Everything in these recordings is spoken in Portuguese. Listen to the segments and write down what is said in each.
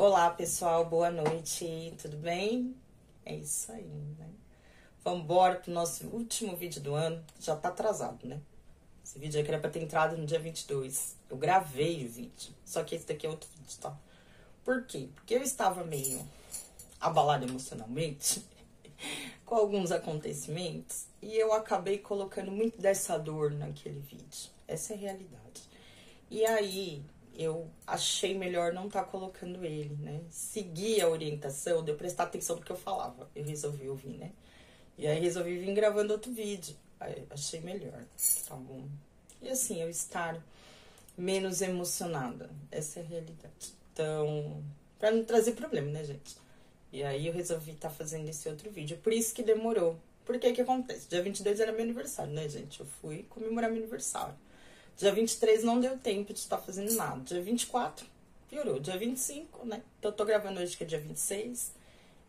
Olá, pessoal, boa noite, tudo bem? É isso aí, né? Vamos embora pro nosso último vídeo do ano. Já tá atrasado, né? Esse vídeo aqui era pra ter entrado no dia 22. Eu gravei o vídeo, só que esse daqui é outro vídeo, tá? Por quê? Porque eu estava meio abalada emocionalmente com alguns acontecimentos e eu acabei colocando muito dessa dor naquele vídeo. Essa é a realidade. E aí eu achei melhor não estar colocando ele, né? Seguir a orientação de eu prestar atenção no que eu falava. Eu resolvi ouvir, né? E aí resolvi vir gravando outro vídeo. Aí achei melhor, tá bom? E assim, eu estar menos emocionada. Essa é a realidade. Então, pra não trazer problema, né, gente? E aí eu resolvi estar fazendo esse outro vídeo. Por isso que demorou. Por que que acontece? Dia 22 era meu aniversário, né, gente? Eu fui comemorar meu aniversário. Dia 23 não deu tempo de estar fazendo nada. Dia 24 piorou. Dia 25, né? Então eu tô gravando hoje que é dia 26.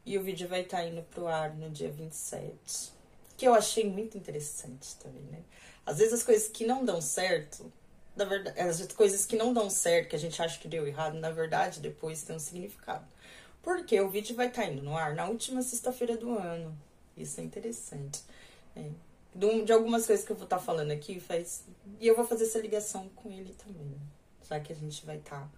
E o vídeo vai estar indo pro ar no dia 27. Que eu achei muito interessante também, né? Às vezes as coisas que não dão certo, na verdade, as coisas que não dão certo, que a gente acha que deu errado, na verdade, depois tem um significado. Porque o vídeo vai estar indo no ar na última sexta-feira do ano. Isso é interessante. De algumas coisas que eu vou estar falando aqui, e eu vou fazer essa ligação com ele também. Já que a gente vai estar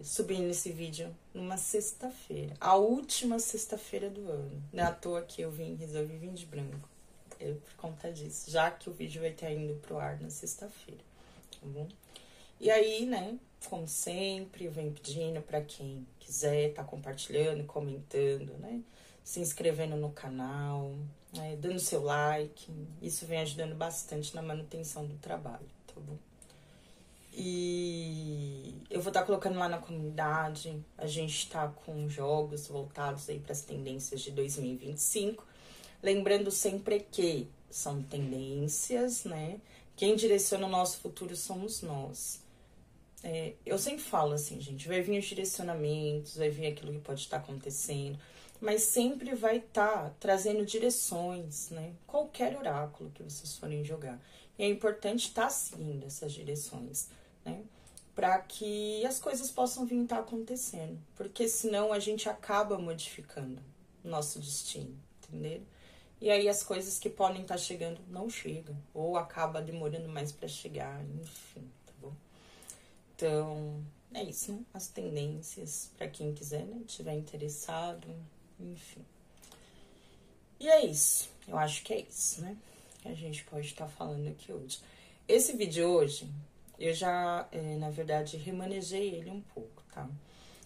subindo esse vídeo numa sexta-feira. A última sexta-feira do ano. Não é à toa que eu resolvi vir de branco. Por conta disso. Já que o vídeo vai estar indo pro ar na sexta-feira. Tá bom? E aí, né, como sempre, eu venho pedindo pra quem quiser tá compartilhando, comentando, né, se inscrevendo no canal, né, dando seu like. Isso vem ajudando bastante na manutenção do trabalho, tá bom? E eu vou estar colocando lá na comunidade. A gente tá com jogos voltados aí para as tendências de 2025. Lembrando sempre que são tendências, né? Quem direciona o nosso futuro somos nós. Eu sempre falo assim, gente, vai vir os direcionamentos, vai vir aquilo que pode estar acontecendo, mas sempre vai estar trazendo direções, né? Qualquer oráculo que vocês forem jogar. E é importante estar seguindo essas direções, né? Para que as coisas possam vir estar acontecendo, porque senão a gente acaba modificando o nosso destino, entendeu? E aí as coisas que podem estar chegando não chegam, ou acaba demorando mais para chegar, enfim, tá bom? Então, é isso, né? As tendências, para quem quiser, né? Tiver interessado, enfim. E é isso, eu acho que é isso, né? Que a gente pode estar falando aqui hoje. Esse vídeo hoje, eu já, na verdade, remanejei ele um pouco, tá?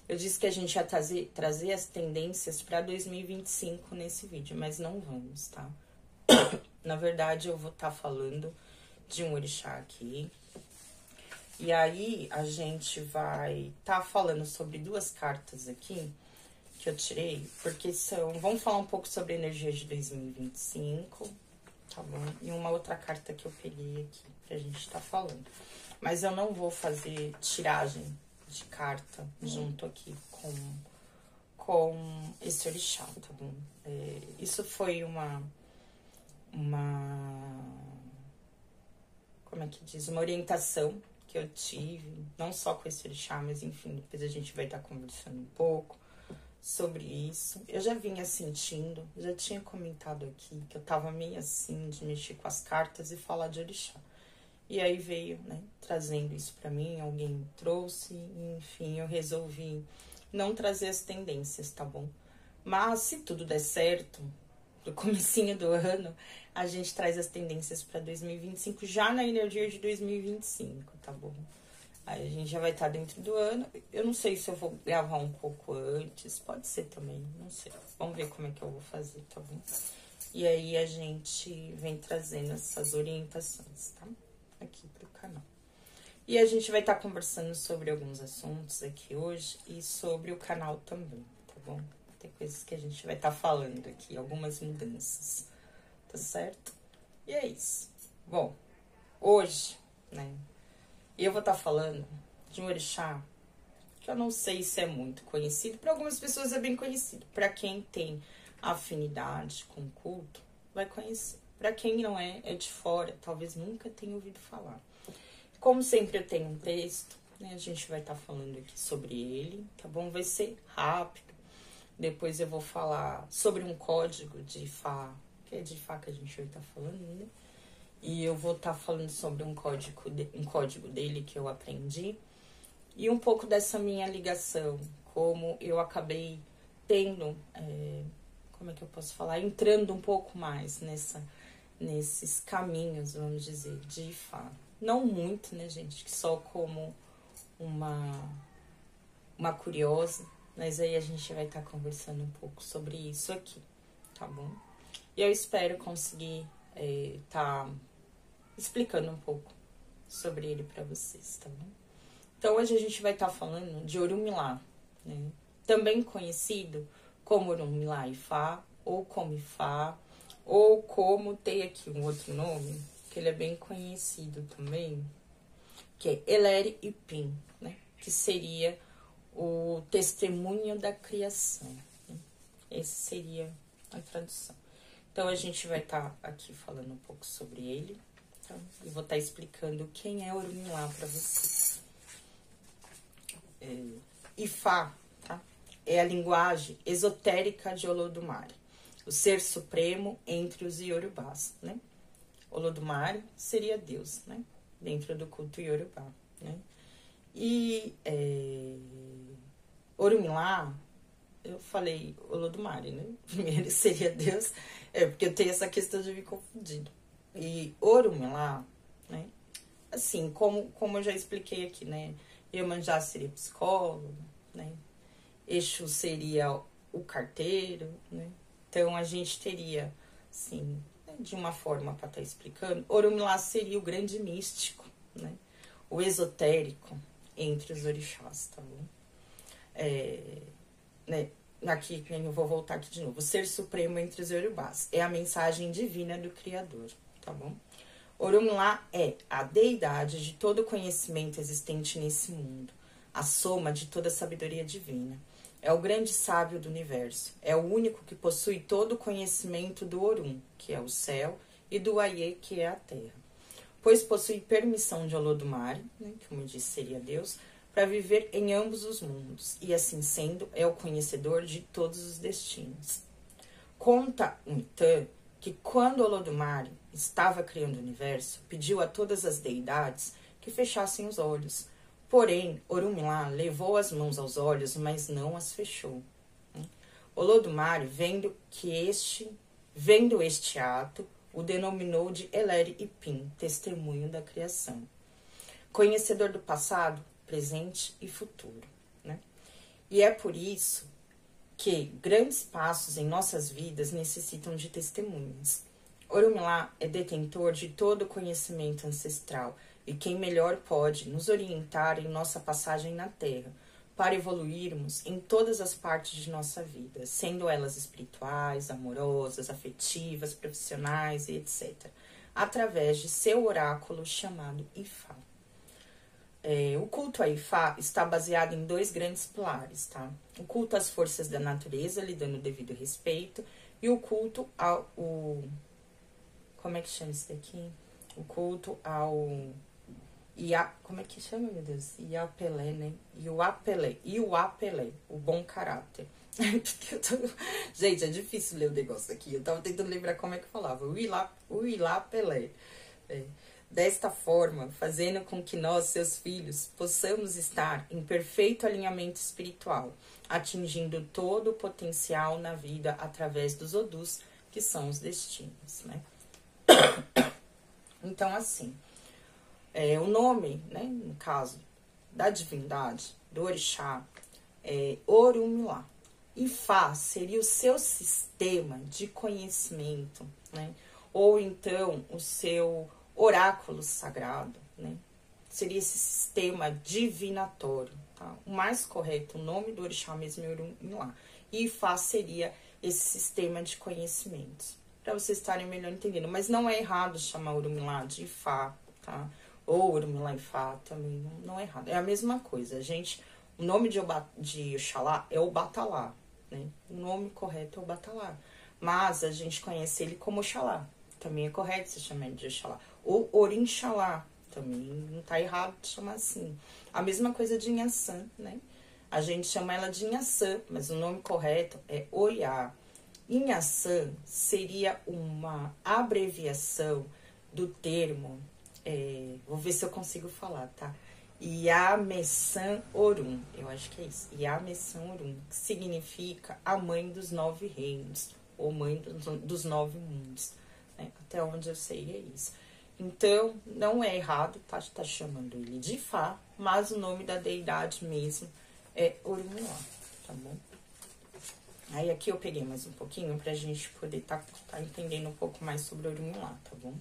Eu disse que a gente ia trazer as tendências para 2025 nesse vídeo, mas não vamos, tá? Na verdade, eu vou estar falando de um orixá aqui. E aí, a gente vai estar falando sobre duas cartas aqui que eu tirei, porque vamos falar um pouco sobre a energia de 2025, tá bom? E uma outra carta que eu peguei aqui pra gente estar falando. Mas eu não vou fazer tiragem de carta junto aqui com esse orixá, tá bom? Isso foi uma como é que diz? Uma orientação que eu tive, não só com esse orixá, mas enfim, depois a gente vai estar conversando um pouco sobre isso. Eu já vinha sentindo, já tinha comentado aqui que eu tava meio assim de mexer com as cartas e falar de orixá. E aí veio, né, trazendo isso pra mim, alguém trouxe, enfim, eu resolvi não trazer as tendências, tá bom? Mas se tudo der certo, do comecinho do ano, a gente traz as tendências pra 2025, já na energia de 2025, tá bom? Aí a gente já vai estar dentro do ano. Eu não sei se eu vou gravar um pouco antes, pode ser também, não sei. Vamos ver como é que eu vou fazer, tá bom? E aí a gente vem trazendo essas orientações, tá? Aqui pro canal. E a gente vai estar conversando sobre alguns assuntos aqui hoje e sobre o canal também, tá bom? Tem coisas que a gente vai estar falando aqui, algumas mudanças, tá certo? E é isso. Bom, hoje, né, eu vou estar falando de um orixá que eu não sei se é muito conhecido, para algumas pessoas é bem conhecido. Para quem tem afinidade com o culto, vai conhecer. Para quem não é de fora, talvez nunca tenha ouvido falar. Como sempre eu tenho um texto, né? A gente vai estar falando aqui sobre ele, tá bom? Vai ser rápido. Depois eu vou falar sobre um código de Ifá, que é de Ifá que a gente vai estar falando, né? E eu vou estar falando sobre um código dele que eu aprendi. E um pouco dessa minha ligação, como eu acabei tendo, como é que eu posso falar? Entrando um pouco mais nesses caminhos, vamos dizer, de Ifá. Não muito, né, gente? Que só como uma curiosa. Mas aí a gente vai estar conversando um pouco sobre isso aqui, tá bom? E eu espero conseguir tá explicando um pouco sobre ele para vocês, tá bom? Então hoje a gente vai estar falando de Orunmila, né? Também conhecido como Orunmila Ifá, ou como Ifá, ou como tem aqui um outro nome, que ele é bem conhecido também, que é Eleri Ipim, né? Que seria o testemunho da criação. Né? Essa seria a tradução. Então, a gente vai estar aqui falando um pouco sobre ele. Tá? E vou estar explicando quem é Orunmila para vocês. Ifá, tá? É a linguagem esotérica de Olodumare, o ser supremo entre os Yorubás, né? Olodumare seria Deus, né? Dentro do culto Yorubá, né? E Orunmila, eu falei Olodumare, né? Primeiro seria Deus, porque eu tenho essa questão de me confundir. E Orunmila, né? Assim, como eu já expliquei aqui, né? Iemanjá seria psicólogo, né? Exu seria o carteiro, né? Então, a gente teria, assim, de uma forma para estar explicando, Orunmila seria o grande místico, né? O esotérico entre os orixás, tá bom? Né? Aqui, eu vou voltar aqui de novo. O ser supremo entre os Yorubás é a mensagem divina do Criador, tá bom? Orunmila é a deidade de todo conhecimento existente nesse mundo, a soma de toda a sabedoria divina. É o grande sábio do universo. É o único que possui todo o conhecimento do Orun, que é o céu, e do Aie, que é a terra. Pois possui permissão de Olodumare, né, que como eu disse seria Deus, para viver em ambos os mundos, e assim sendo, é o conhecedor de todos os destinos. Conta um Itã que quando Olodumare estava criando o universo, pediu a todas as deidades que fechassem os olhos. Porém, Orunmila levou as mãos aos olhos, mas não as fechou. Olodumare, vendo este ato, o denominou de Eleri Ipim, testemunho da criação. Conhecedor do passado, presente e futuro. Né? E é por isso que grandes passos em nossas vidas necessitam de testemunhas. Orunmila é detentor de todo o conhecimento ancestral e quem melhor pode nos orientar em nossa passagem na Terra, para evoluirmos em todas as partes de nossa vida, sendo elas espirituais, amorosas, afetivas, profissionais e etc., através de seu oráculo chamado Ifá. O culto a Ifá está baseado em dois grandes pilares, tá? O culto às forças da natureza, lhe dando o devido respeito, e o culto ao... como é que chama isso daqui? O culto ao... como é que chama, meu Deus? Iapelé, né? Iuapelé, o bom caráter. Gente, é difícil ler o negócio aqui. Eu tava tentando lembrar como é que falava. O Iapelé. Desta forma, fazendo com que nós, seus filhos, possamos estar em perfeito alinhamento espiritual, atingindo todo o potencial na vida através dos Odus, que são os destinos, né? Então, assim, o nome, né, no caso da divindade, do orixá, é Orunmila. Ifá seria o seu sistema de conhecimento, né? Ou então o seu oráculo sagrado, né? Seria esse sistema divinatório, tá? O mais correto, o nome do orixá mesmo é Orunmila. E Ifá seria esse sistema de conhecimentos, para vocês estarem melhor entendendo. Mas não é errado chamar Orunmila de Ifá, tá? Ou Orunmila Ifá também não é errado. É a mesma coisa, gente. O nome de Oxalá é o Batalá, né? O nome correto é o Batalá. Mas a gente conhece ele como Oxalá. Também é correto se chamar de Oxalá. Ou Orixalá, Também não tá errado de chamar assim. A mesma coisa de Inhaçã, né? A gente chama ela de Inhaçã, mas o nome correto é Oiá. Inhaçã seria uma abreviação do termo, vou ver se eu consigo falar, tá? Iameçã Orum, eu acho que é isso. Iameçã Orum, que significa a mãe dos 9 reinos, ou mãe dos 9 mundos, né? Até onde eu sei é isso. Então, não é errado, tá chamando ele de Ifá, mas o nome da deidade mesmo é Orumilá, tá bom? Aí aqui eu peguei mais um pouquinho pra gente poder tá entendendo um pouco mais sobre Orumilá, tá bom?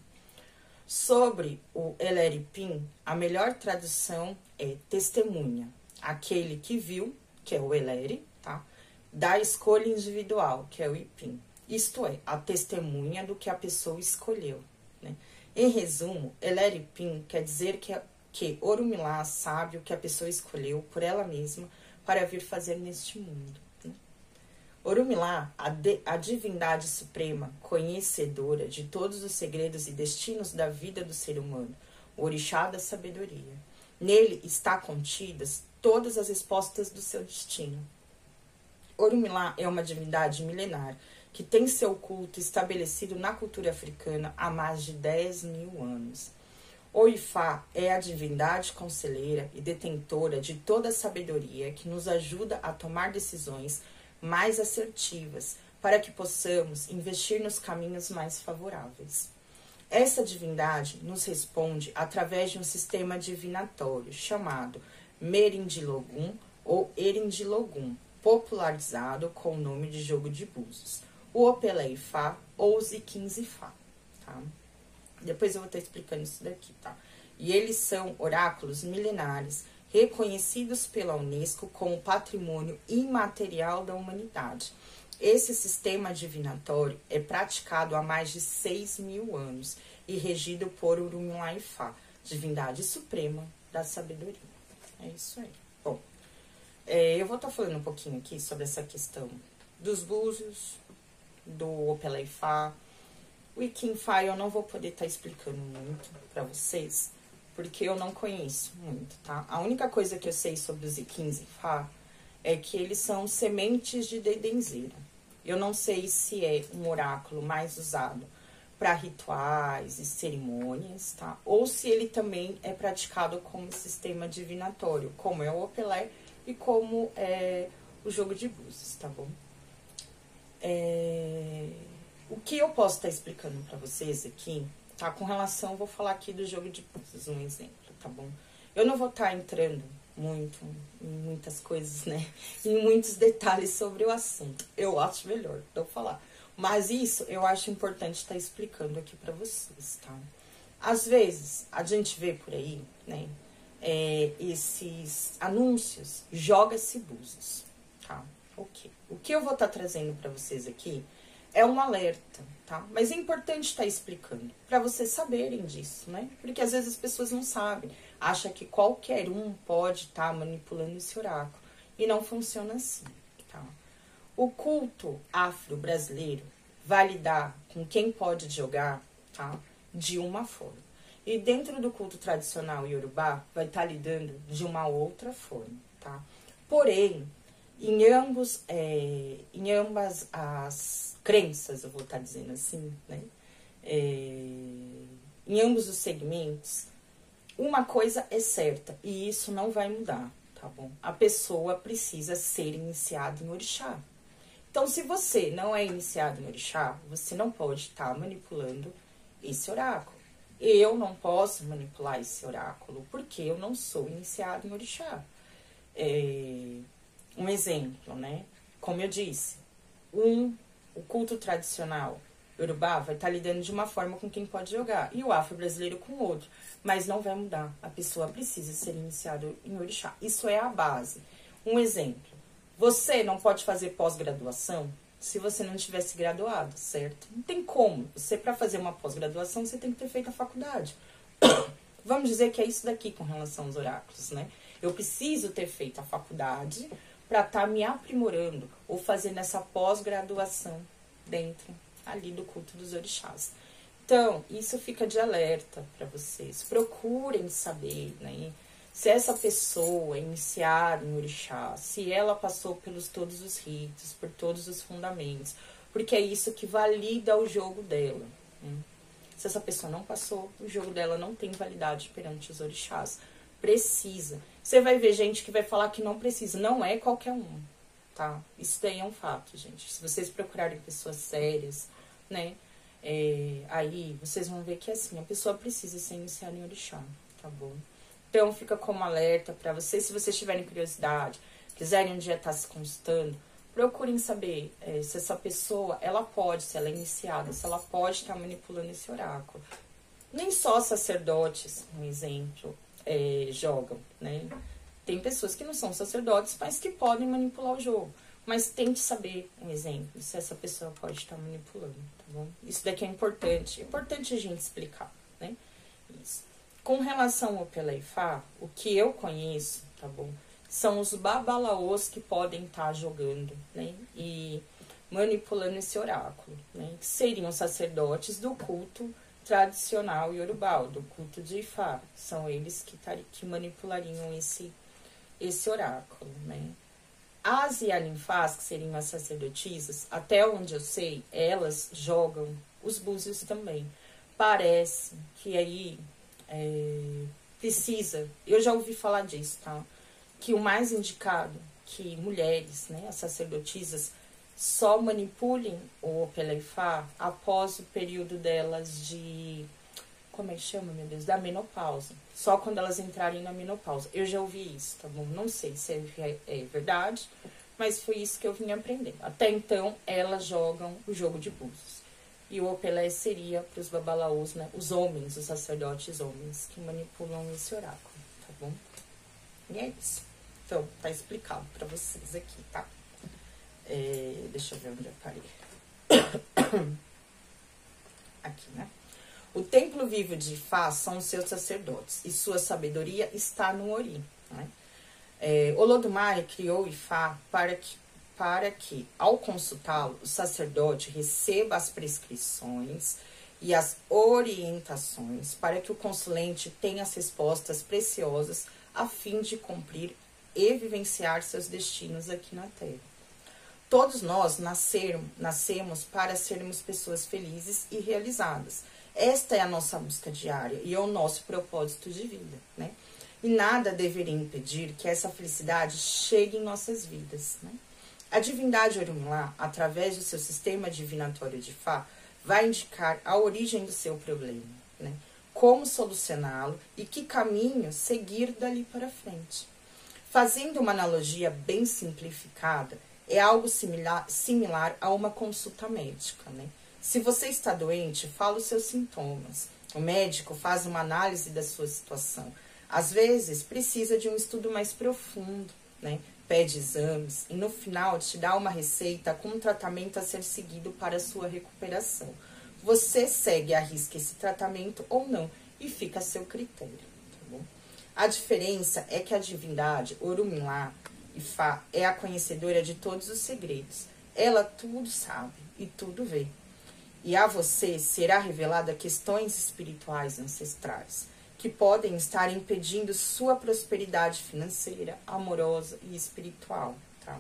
Sobre o Eleripim, a melhor tradução é testemunha. Aquele que viu, que é o Eleri, tá? Da escolha individual, que é o Ipim. Isto é, a testemunha do que a pessoa escolheu, né? Em resumo, Eleripim quer dizer que Orumilá sabe o que a pessoa escolheu por ela mesma para vir fazer neste mundo. Orumilá, a divindade suprema, conhecedora de todos os segredos e destinos da vida do ser humano, o orixá da sabedoria. Nele está contidas todas as respostas do seu destino. Orumilá é uma divindade milenar que tem seu culto estabelecido na cultura africana há mais de 10.000 anos. O Ifá é a divindade conselheira e detentora de toda a sabedoria que nos ajuda a tomar decisões mais assertivas, para que possamos investir nos caminhos mais favoráveis. Essa divindade nos responde através de um sistema divinatório chamado Merindilogum ou Erindilogum, popularizado com o nome de jogo de búzios, o Opelé Ifá ou os Iquins Ifá, tá? Depois eu vou estar explicando isso daqui, tá? E eles são oráculos milenares reconhecidos pela Unesco como patrimônio imaterial da humanidade. Esse sistema divinatório é praticado há mais de 6.000 anos e regido por Orumilá Ifá, divindade suprema da sabedoria. É isso aí. Bom, eu vou estar falando um pouquinho aqui sobre essa questão dos búzios, do Opelé Ifá. O Iquim Ifá eu não vou poder estar explicando muito para vocês, porque eu não conheço muito, tá? A única coisa que eu sei sobre os Iquins Ifá é que eles são sementes de dedenzeira. Eu não sei se é um oráculo mais usado para rituais e cerimônias, tá? Ou se ele também é praticado como sistema divinatório, como é o Opelé e como é o jogo de búzios, tá bom? O que eu posso estar explicando para vocês aqui, tá? Com relação, vou falar aqui do jogo de búzios, um exemplo, tá bom? Eu não vou estar entrando muito em muitas coisas, né? Em muitos detalhes sobre o assunto. Eu acho melhor não falar. Mas isso eu acho importante estar explicando aqui para vocês, tá? Às vezes, a gente vê por aí, né? Esses anúncios, joga-se búzios, tá? Ok. O que eu vou estar trazendo para vocês aqui é um alerta, tá? Mas é importante estar explicando, para vocês saberem disso, né? Porque às vezes as pessoas não sabem, acham que qualquer um pode estar manipulando esse oráculo, e não funciona assim, tá? O culto afro-brasileiro vai lidar com quem pode jogar, tá? De uma forma. E dentro do culto tradicional iorubá, vai estar lidando de uma outra forma, tá? Porém, em ambas as crenças, eu vou estar dizendo assim, né? Em ambos os segmentos, uma coisa é certa, e isso não vai mudar, tá bom? A pessoa precisa ser iniciada em orixá. Então, se você não é iniciado em orixá, você não pode estar manipulando esse oráculo. Eu não posso manipular esse oráculo, porque eu não sou iniciado em orixá. Um exemplo, né? Como eu disse, o culto tradicional iorubá vai estar lidando de uma forma com quem pode jogar, e o afro-brasileiro com outro, mas não vai mudar. A pessoa precisa ser iniciada em orixá. Isso é a base. Um exemplo, você não pode fazer pós-graduação se você não tivesse graduado, certo? Não tem como. Você, para fazer uma pós-graduação, você tem que ter feito a faculdade. Vamos dizer que é isso daqui com relação aos oráculos, né? Eu preciso ter feito a faculdade para estar me aprimorando ou fazendo essa pós-graduação dentro ali do culto dos orixás. Então, isso fica de alerta para vocês. Procurem saber, né? Se essa pessoa é iniciada em orixá, se ela passou pelos todos os ritos, por todos os fundamentos, porque é isso que valida o jogo dela, né? Se essa pessoa não passou, o jogo dela não tem validade perante os orixás. Precisa. Você vai ver gente que vai falar que não precisa. Não é qualquer um, tá? Isso daí é um fato, gente. Se vocês procurarem pessoas sérias, né? Aí vocês vão ver que assim, a pessoa precisa ser iniciada em orixá, tá bom? Então fica como alerta pra vocês. Se vocês tiverem curiosidade, quiserem um dia estar se consultando, procurem saber se essa pessoa, ela pode, se ela é iniciada, se ela pode estar manipulando esse oráculo. Nem só sacerdotes, um exemplo, jogam, né? Tem pessoas que não são sacerdotes, mas que podem manipular o jogo. Mas tente saber, um exemplo, se essa pessoa pode estar manipulando, tá bom? Isso daqui é importante. É importante a gente explicar, né? Isso. Com relação ao Peleifá, o que eu conheço, tá bom? São os babalaôs que podem estar jogando, né? E manipulando esse oráculo, né? Que seriam sacerdotes do culto tradicional iorubá, do culto de Ifá. São eles que manipulariam esse oráculo, né? As Yalinfás, que seriam as sacerdotisas, até onde eu sei, elas jogam os búzios também. Parece que aí precisa, eu já ouvi falar disso, tá? Que o mais indicado que mulheres, né, as sacerdotisas, só manipulem o Peleifá após o período delas de, como é que chama, meu Deus? Da menopausa. Só quando elas entrarem na menopausa. Eu já ouvi isso, tá bom? Não sei se é verdade, mas foi isso que eu vim aprendendo. Até então, elas jogam o jogo de búzios. E o Opelé seria para os babalaôs, né? Os homens, os sacerdotes homens, que manipulam esse oráculo, tá bom? E é isso. Então, tá explicado para vocês aqui, tá? Deixa eu ver onde eu parei. Aqui, né? O templo vivo de Ifá são os seus sacerdotes, e sua sabedoria está no Ori, né? Olodumare criou Ifá para que, ao consultá-lo, o sacerdote receba as prescrições e as orientações para que o consulente tenha as respostas preciosas a fim de cumprir e vivenciar seus destinos aqui na Terra. Todos nós nascemos para sermos pessoas felizes e realizadas. Esta é a nossa busca diária e é o nosso propósito de vida, né? E nada deveria impedir que essa felicidade chegue em nossas vidas, né? A divindade Orunmila, através do seu sistema divinatório de Fá, vai indicar a origem do seu problema, né? Como solucioná-lo e que caminho seguir dali para frente. Fazendo uma analogia bem simplificada, é algo similar a uma consulta médica, né? Se você está doente, fala os seus sintomas. O médico faz uma análise da sua situação. Às vezes, precisa de um estudo mais profundo, né? Pede exames e no final te dá uma receita com um tratamento a ser seguido para a sua recuperação. Você segue à risca esse tratamento ou não e fica a seu critério, tá bom? A diferença é que a divindade Orunmila, Ifá, é a conhecedora de todos os segredos. Ela tudo sabe e tudo vê. E a você será revelada questões espirituais ancestrais que podem estar impedindo sua prosperidade financeira, amorosa e espiritual, tá?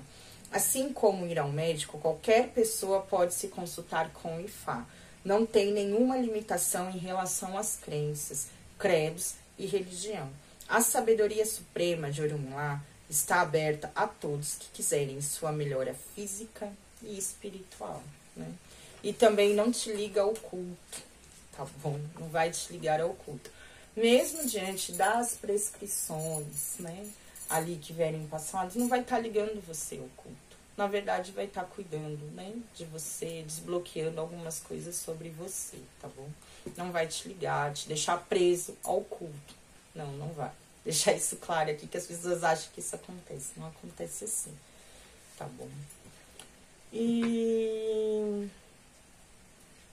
Assim como ir ao médico, qualquer pessoa pode se consultar com o Ifá. Não tem nenhuma limitação em relação às crenças, credos e religião. A sabedoria suprema de Orunmila está aberta a todos que quiserem sua melhora física e espiritual, né? E também não te liga ao culto, tá bom? Não vai te ligar ao culto. Mesmo diante das prescrições, né, ali que vierem passadas, não vai estar ligando você ao culto. Na verdade, vai estar cuidando, né, de você, desbloqueando algumas coisas sobre você, tá bom? Não vai te ligar, te deixar preso ao culto. Não, não vai. Deixar isso claro aqui, que as pessoas acham que isso acontece. Não acontece assim, tá bom? E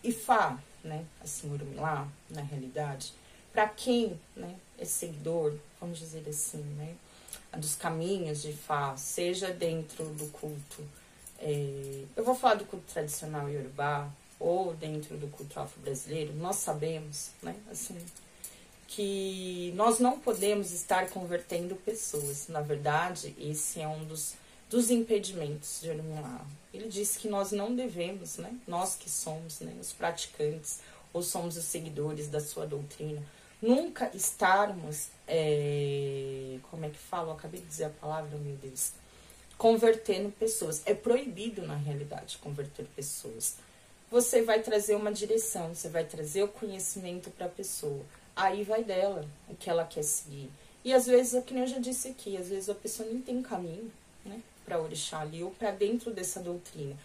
Ifá, né, assim, Orunmila, na realidade, para quem, né, é seguidor, vamos dizer assim, né, dos caminhos de Ifá, seja dentro do culto, eu vou falar do culto tradicional iorubá, ou dentro do culto afro-brasileiro, nós sabemos, né, assim, que nós não podemos estar convertendo pessoas. Na verdade, esse é um dos impedimentos de Orunmila. Ele disse que nós não devemos, né, nós que somos, né, os praticantes, ou somos os seguidores da sua doutrina, nunca estarmos, como é que falo? Eu acabei de dizer a palavra, meu Deus, convertendo pessoas. É proibido, na realidade, converter pessoas. Você vai trazer uma direção, você vai trazer o conhecimento para a pessoa. Aí vai dela, o que ela quer seguir. E às vezes, que nem eu já disse aqui, às vezes a pessoa nem tem caminho, né, para orixá ali, ou para dentro dessa doutrina.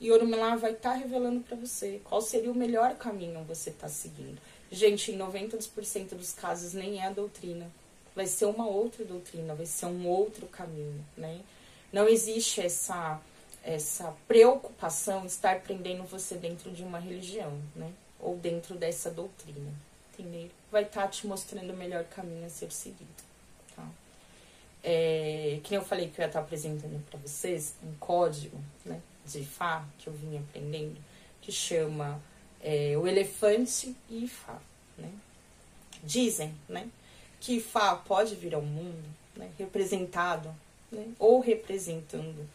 E Orunmila vai estar revelando para você qual seria o melhor caminho você tá seguindo. Gente, em 90% dos casos nem é a doutrina. Vai ser uma outra doutrina, vai ser um outro caminho, né? Não existe essa preocupação em estar prendendo você dentro de uma religião, né? Ou dentro dessa doutrina, entendeu? Vai estar te mostrando o melhor caminho a ser seguido, tá? Que nem eu falei que eu ia estar apresentando para vocês um código, né, de Ifá, que eu vim aprendendo, que chama o elefante e Ifá, né? Dizem, né, que Ifá pode vir ao mundo, né, representado, né, ou representando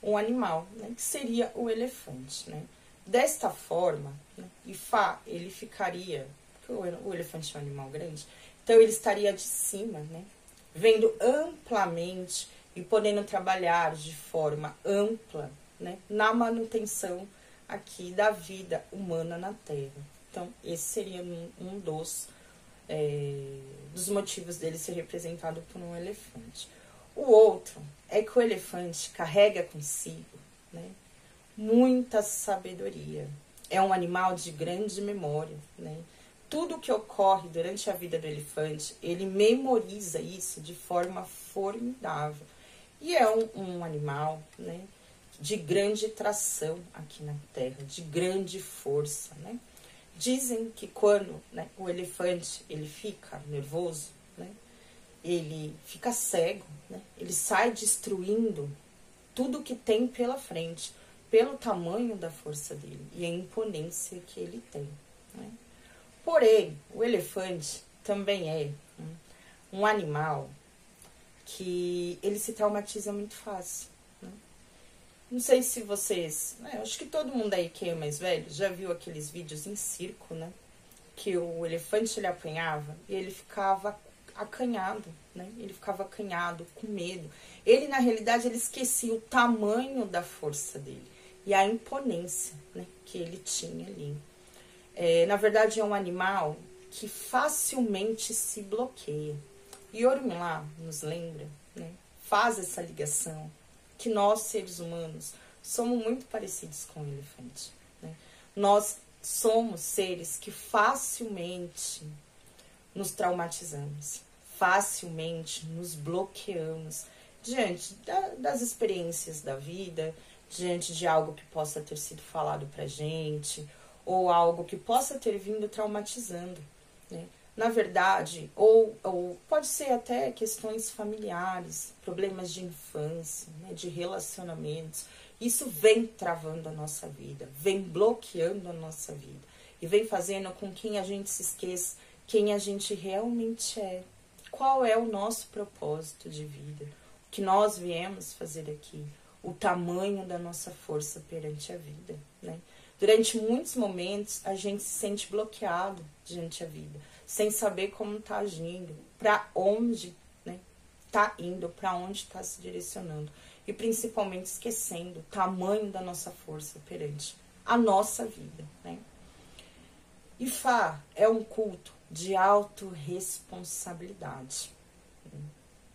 um animal, né, que seria o elefante, né? Desta forma, né, Ifá, ele ficaria, porque o elefante é um animal grande, então ele estaria de cima, né, vendo amplamente e podendo trabalhar de forma ampla, né, na manutenção aqui da vida humana na Terra. Então, esse seria um dos motivos dele ser representado por um elefante. O outro é que o elefante carrega consigo, né, muita sabedoria. É um animal de grande memória, né? Tudo que ocorre durante a vida do elefante, ele memoriza isso de forma formidável. E é um animal, né, de grande tração aqui na Terra, de grande força, né? Dizem que quando, né, o elefante ele fica nervoso, né, ele fica cego, né, ele sai destruindo tudo que tem pela frente, pelo tamanho da força dele e a imponência que ele tem, né? Porém, o elefante também é um animal que ele se traumatiza muito fácil, né? Não sei se vocês, né, acho que todo mundo aí que é mais velho já viu aqueles vídeos em circo, né? Que o elefante ele apanhava e ele ficava acanhado, né? Ele ficava acanhado, com medo. Ele, na realidade, ele esquecia o tamanho da força dele e a imponência, né, que ele tinha ali. Na verdade, é um animal que facilmente se bloqueia. E Orunmila nos lembra, né, faz essa ligação, que nós, seres humanos, somos muito parecidos com o elefante, né? Nós somos seres que facilmente nos traumatizamos, facilmente nos bloqueamos diante das experiências da vida, diante de algo que possa ter sido falado pra gente, ou algo que possa ter vindo traumatizando, né? Na verdade, ou pode ser até questões familiares, problemas de infância, né, de relacionamentos. Isso vem travando a nossa vida, vem bloqueando a nossa vida e vem fazendo com que a gente se esqueça quem a gente realmente é, qual é o nosso propósito de vida, o que nós viemos fazer aqui, o tamanho da nossa força perante a vida, né? Durante muitos momentos, a gente se sente bloqueado diante da vida, sem saber como está agindo, para onde, né, está indo, para onde está se direcionando. E principalmente esquecendo o tamanho da nossa força perante a nossa vida, né? Ifá é um culto de autorresponsabilidade.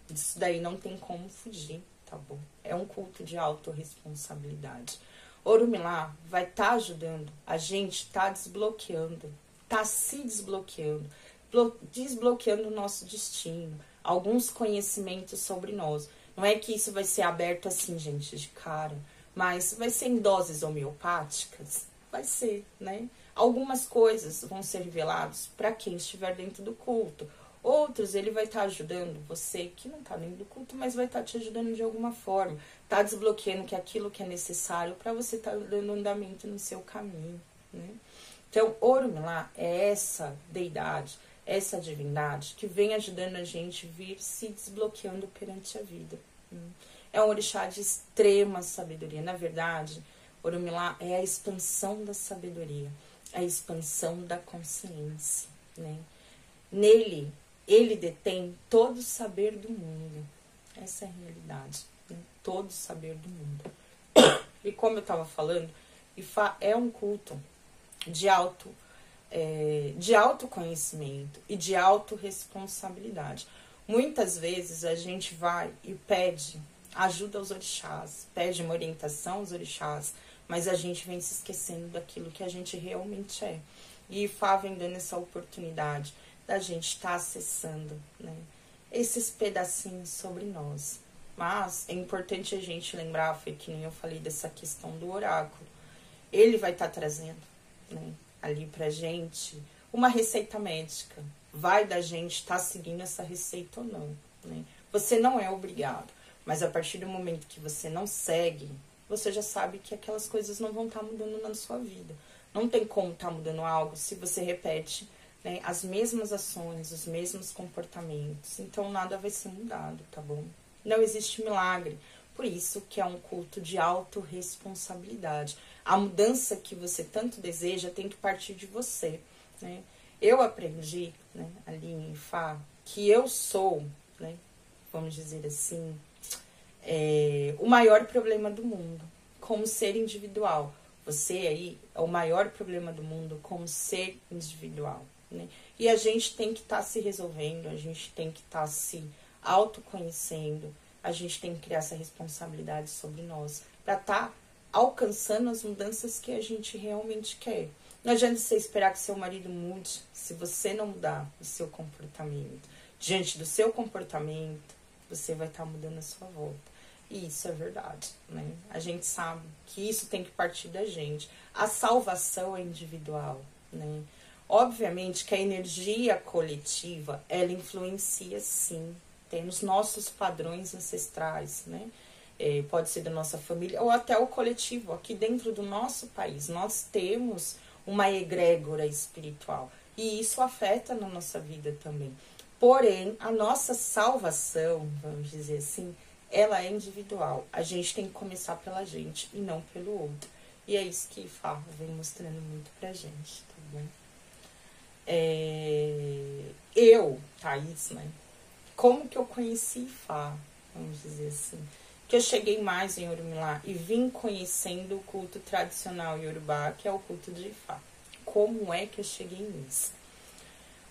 Isso daí não tem como fugir, tá bom? É um culto de autorresponsabilidade. Orunmila vai estar ajudando a gente, tá desbloqueando, tá se desbloqueando, desbloqueando o nosso destino, alguns conhecimentos sobre nós. Não é que isso vai ser aberto assim, gente, de cara, mas vai ser em doses homeopáticas? Vai ser, né? Algumas coisas vão ser reveladas para quem estiver dentro do culto. Outros, ele vai estar ajudando você que não está dentro do culto, mas vai estar te ajudando de alguma forma. Tá desbloqueando que aquilo que é necessário para você estar dando andamento no seu caminho, né? Então, Orumilá é essa deidade, essa divindade que vem ajudando a gente a vir se desbloqueando perante a vida. É um orixá de extrema sabedoria. Na verdade, Orumilá é a expansão da sabedoria, a expansão da consciência, né? Nele, ele detém todo o saber do mundo. Essa é a realidade, né? Todo o saber do mundo. E como eu estava falando, Ifá é um culto de autoconhecimento e de autorresponsabilidade. Muitas vezes a gente vai e pede ajuda aos orixás, pede uma orientação aos orixás, mas a gente vem se esquecendo daquilo que a gente realmente é. E Ifá vem dando essa oportunidade da gente estar acessando, né, esses pedacinhos sobre nós. Mas é importante a gente lembrar, foi que nem eu falei dessa questão do oráculo. Ele vai estar trazendo, né, ali pra gente uma receita médica. Vai da gente estar seguindo essa receita ou não, né? Você não é obrigado, mas a partir do momento que você não segue, você já sabe que aquelas coisas não vão estar mudando na sua vida. Não tem como estar mudando algo se você repete, né, as mesmas ações, os mesmos comportamentos. Então nada vai ser mudado, tá bom? Não existe milagre. Por isso que é um culto de autorresponsabilidade. A mudança que você tanto deseja tem que partir de você, né? Eu aprendi, né, ali em Ifá, que eu sou, né, vamos dizer assim, o maior problema do mundo, como ser individual. Você aí é o maior problema do mundo como ser individual, né? E a gente tem que estar se resolvendo, a gente tem que estar se autoconhecendo, a gente tem que criar essa responsabilidade sobre nós para estar alcançando as mudanças que a gente realmente quer. Não adianta você esperar que seu marido mude se você não mudar o seu comportamento. Diante do seu comportamento, você vai estar mudando a sua volta. E isso é verdade, né? A gente sabe que isso tem que partir da gente. A salvação é individual, né? Obviamente que a energia coletiva, ela influencia sim. Temos nossos padrões ancestrais, né? Pode ser da nossa família ou até o coletivo. Aqui dentro do nosso país, nós temos uma egrégora espiritual. E isso afeta na nossa vida também. Porém, a nossa salvação, vamos dizer assim, ela é individual. A gente tem que começar pela gente e não pelo outro. E é isso que Ifá vem mostrando muito pra gente, tá bom? Eu, Thaís, né? Como que eu conheci Ifá, vamos dizer assim? Que eu cheguei mais em Orumilá e vim conhecendo o culto tradicional iorubá, que é o culto de Ifá. Como é que eu cheguei nisso?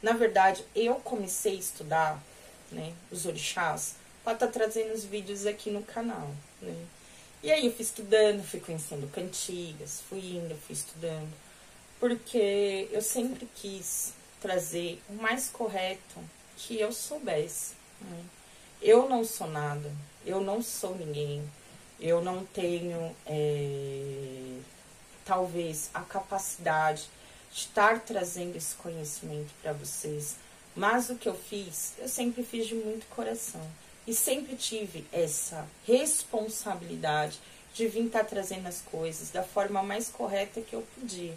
Na verdade, eu comecei a estudar, né, os orixás para estar trazendo os vídeos aqui no canal, né? E aí eu fui estudando, fui conhecendo cantigas, fui indo, fui estudando, porque eu sempre quis trazer o mais correto que eu soubesse, né? Eu não sou nada, eu não sou ninguém, eu não tenho, talvez, a capacidade de estar trazendo esse conhecimento para vocês. Mas o que eu fiz, eu sempre fiz de muito coração. E sempre tive essa responsabilidade de vir estar trazendo as coisas da forma mais correta que eu podia.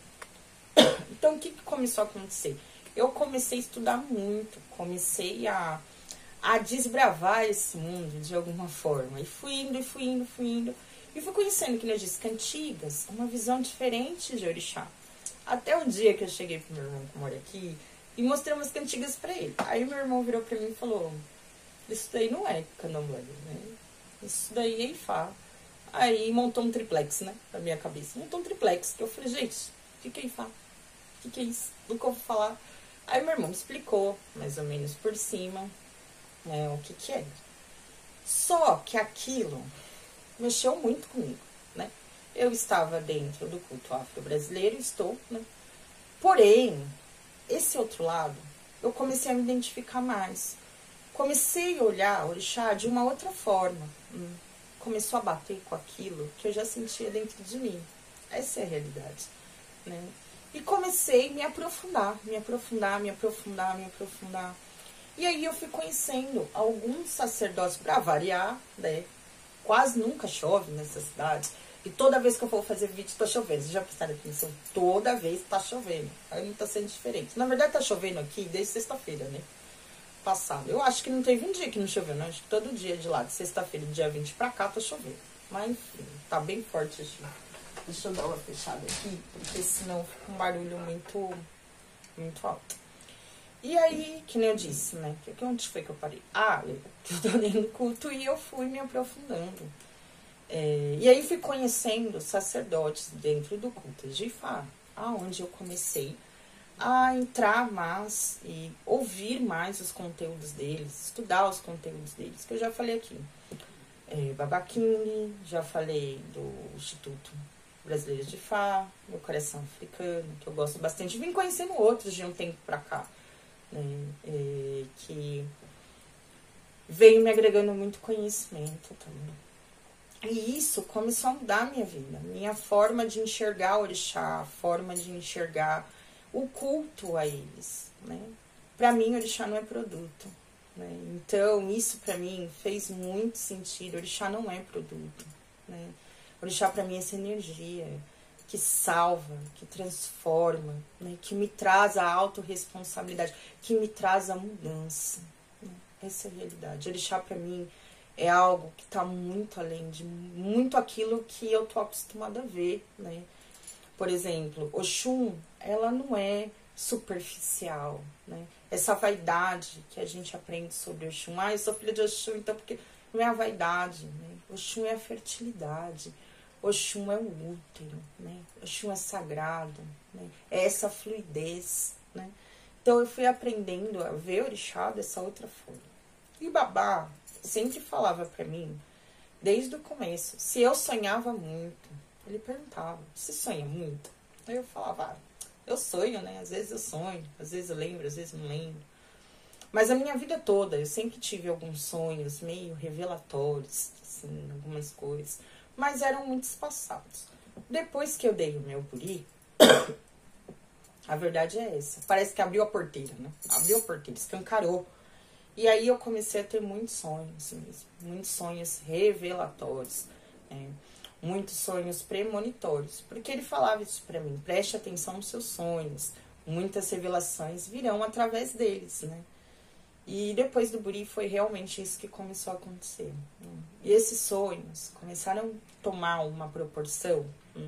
Então, o que começou a acontecer? Eu comecei a estudar muito, comecei a desbravar esse mundo de alguma forma. E fui indo. E fui conhecendo, que eu disse, cantigas, uma visão diferente de orixá. Até um dia que eu cheguei pro meu irmão que mora aqui e mostrei umas cantigas pra ele. Aí meu irmão virou pra mim e falou, isso daí não é candomblé, né? Isso daí é Ifá. Aí montou um triplex, né? Na minha cabeça. Montou um triplex. Que eu falei, gente, o que é Ifá? O que é isso? Nunca ouvi falar. Aí meu irmão me explicou, mais ou menos por cima, né, o que é. Só que aquilo mexeu muito comigo, né? Eu estava dentro do culto afro-brasileiro, estou, né? Porém, esse outro lado, eu comecei a me identificar mais. Comecei a olhar o orixá de uma outra forma. Começou a bater com aquilo que eu já sentia dentro de mim. Essa é a realidade, né? E comecei a me aprofundar. E aí eu fui conhecendo alguns sacerdotes, para variar, né? quase nunca chove nessa cidade. E toda vez que eu vou fazer vídeo, tá chovendo. Vocês já prestaram atenção? Toda vez tá chovendo. Aí não tá sendo diferente. Na verdade, tá chovendo aqui desde sexta-feira, né? Passado. Eu acho que não teve um dia que não choveu, né? Acho que todo dia de lá, de sexta-feira, dia 20 pra cá, tá chovendo. Mas, enfim, tá bem forte aqui. Deixa eu dar uma fechada aqui, porque senão fica um barulho muito alto. E aí, que nem eu disse, né? Onde foi que eu parei? Ah, eu tô dentro do culto e eu fui me aprofundando. E aí fui conhecendo sacerdotes dentro do culto de Ifá, aonde eu comecei a entrar mais e ouvir mais os conteúdos deles, estudar os conteúdos deles, que eu já falei aqui. Baba King, já falei do Instituto Brasileiro de Ifá, Meu Coração Africano, que eu gosto bastante. Vim conhecendo outros de um tempo pra cá, né, que veio me agregando muito conhecimento também. E isso começou a mudar a minha vida, minha forma de enxergar o orixá, a forma de enxergar o culto a eles, né? Pra mim, o orixá não é produto, né? Então, isso pra mim fez muito sentido. O orixá não é produto, né? O orixá pra mim é essa energia que salva, que transforma, né? Que me traz a autorresponsabilidade, que me traz a mudança, né? Essa é a realidade. O orixá pra mim é algo que está muito além de muito aquilo que eu tô acostumada a ver, né? Por exemplo, Oxum, ela não é superficial, né? Essa vaidade que a gente aprende sobre Oxum. Eu sou filha de Oxum, então porque não é a vaidade, né? Oxum é a fertilidade. Oxum é o útero, né? Oxum é sagrado, né? É essa fluidez, né? Então eu fui aprendendo a ver o orixá dessa outra forma. E Babá sempre falava pra mim, desde o começo, se eu sonhava muito. Ele perguntava, você sonha muito? Aí eu falava, eu sonho, né? Às vezes eu sonho, às vezes eu lembro, às vezes não lembro. Mas a minha vida toda, eu sempre tive alguns sonhos meio revelatórios, assim, algumas coisas. Mas eram muito espaçados. Depois que eu dei o meu guri, a verdade é essa. Parece que abriu a porteira, né? Abriu a porteira, escancarou. E aí eu comecei a ter muitos sonhos mesmo, muitos sonhos revelatórios, né? Muitos sonhos premonitórios, porque ele falava isso pra mim, preste atenção nos seus sonhos, muitas revelações virão através deles, né? E depois do Buri foi realmente isso que começou a acontecer, né? E esses sonhos começaram a tomar uma proporção, né?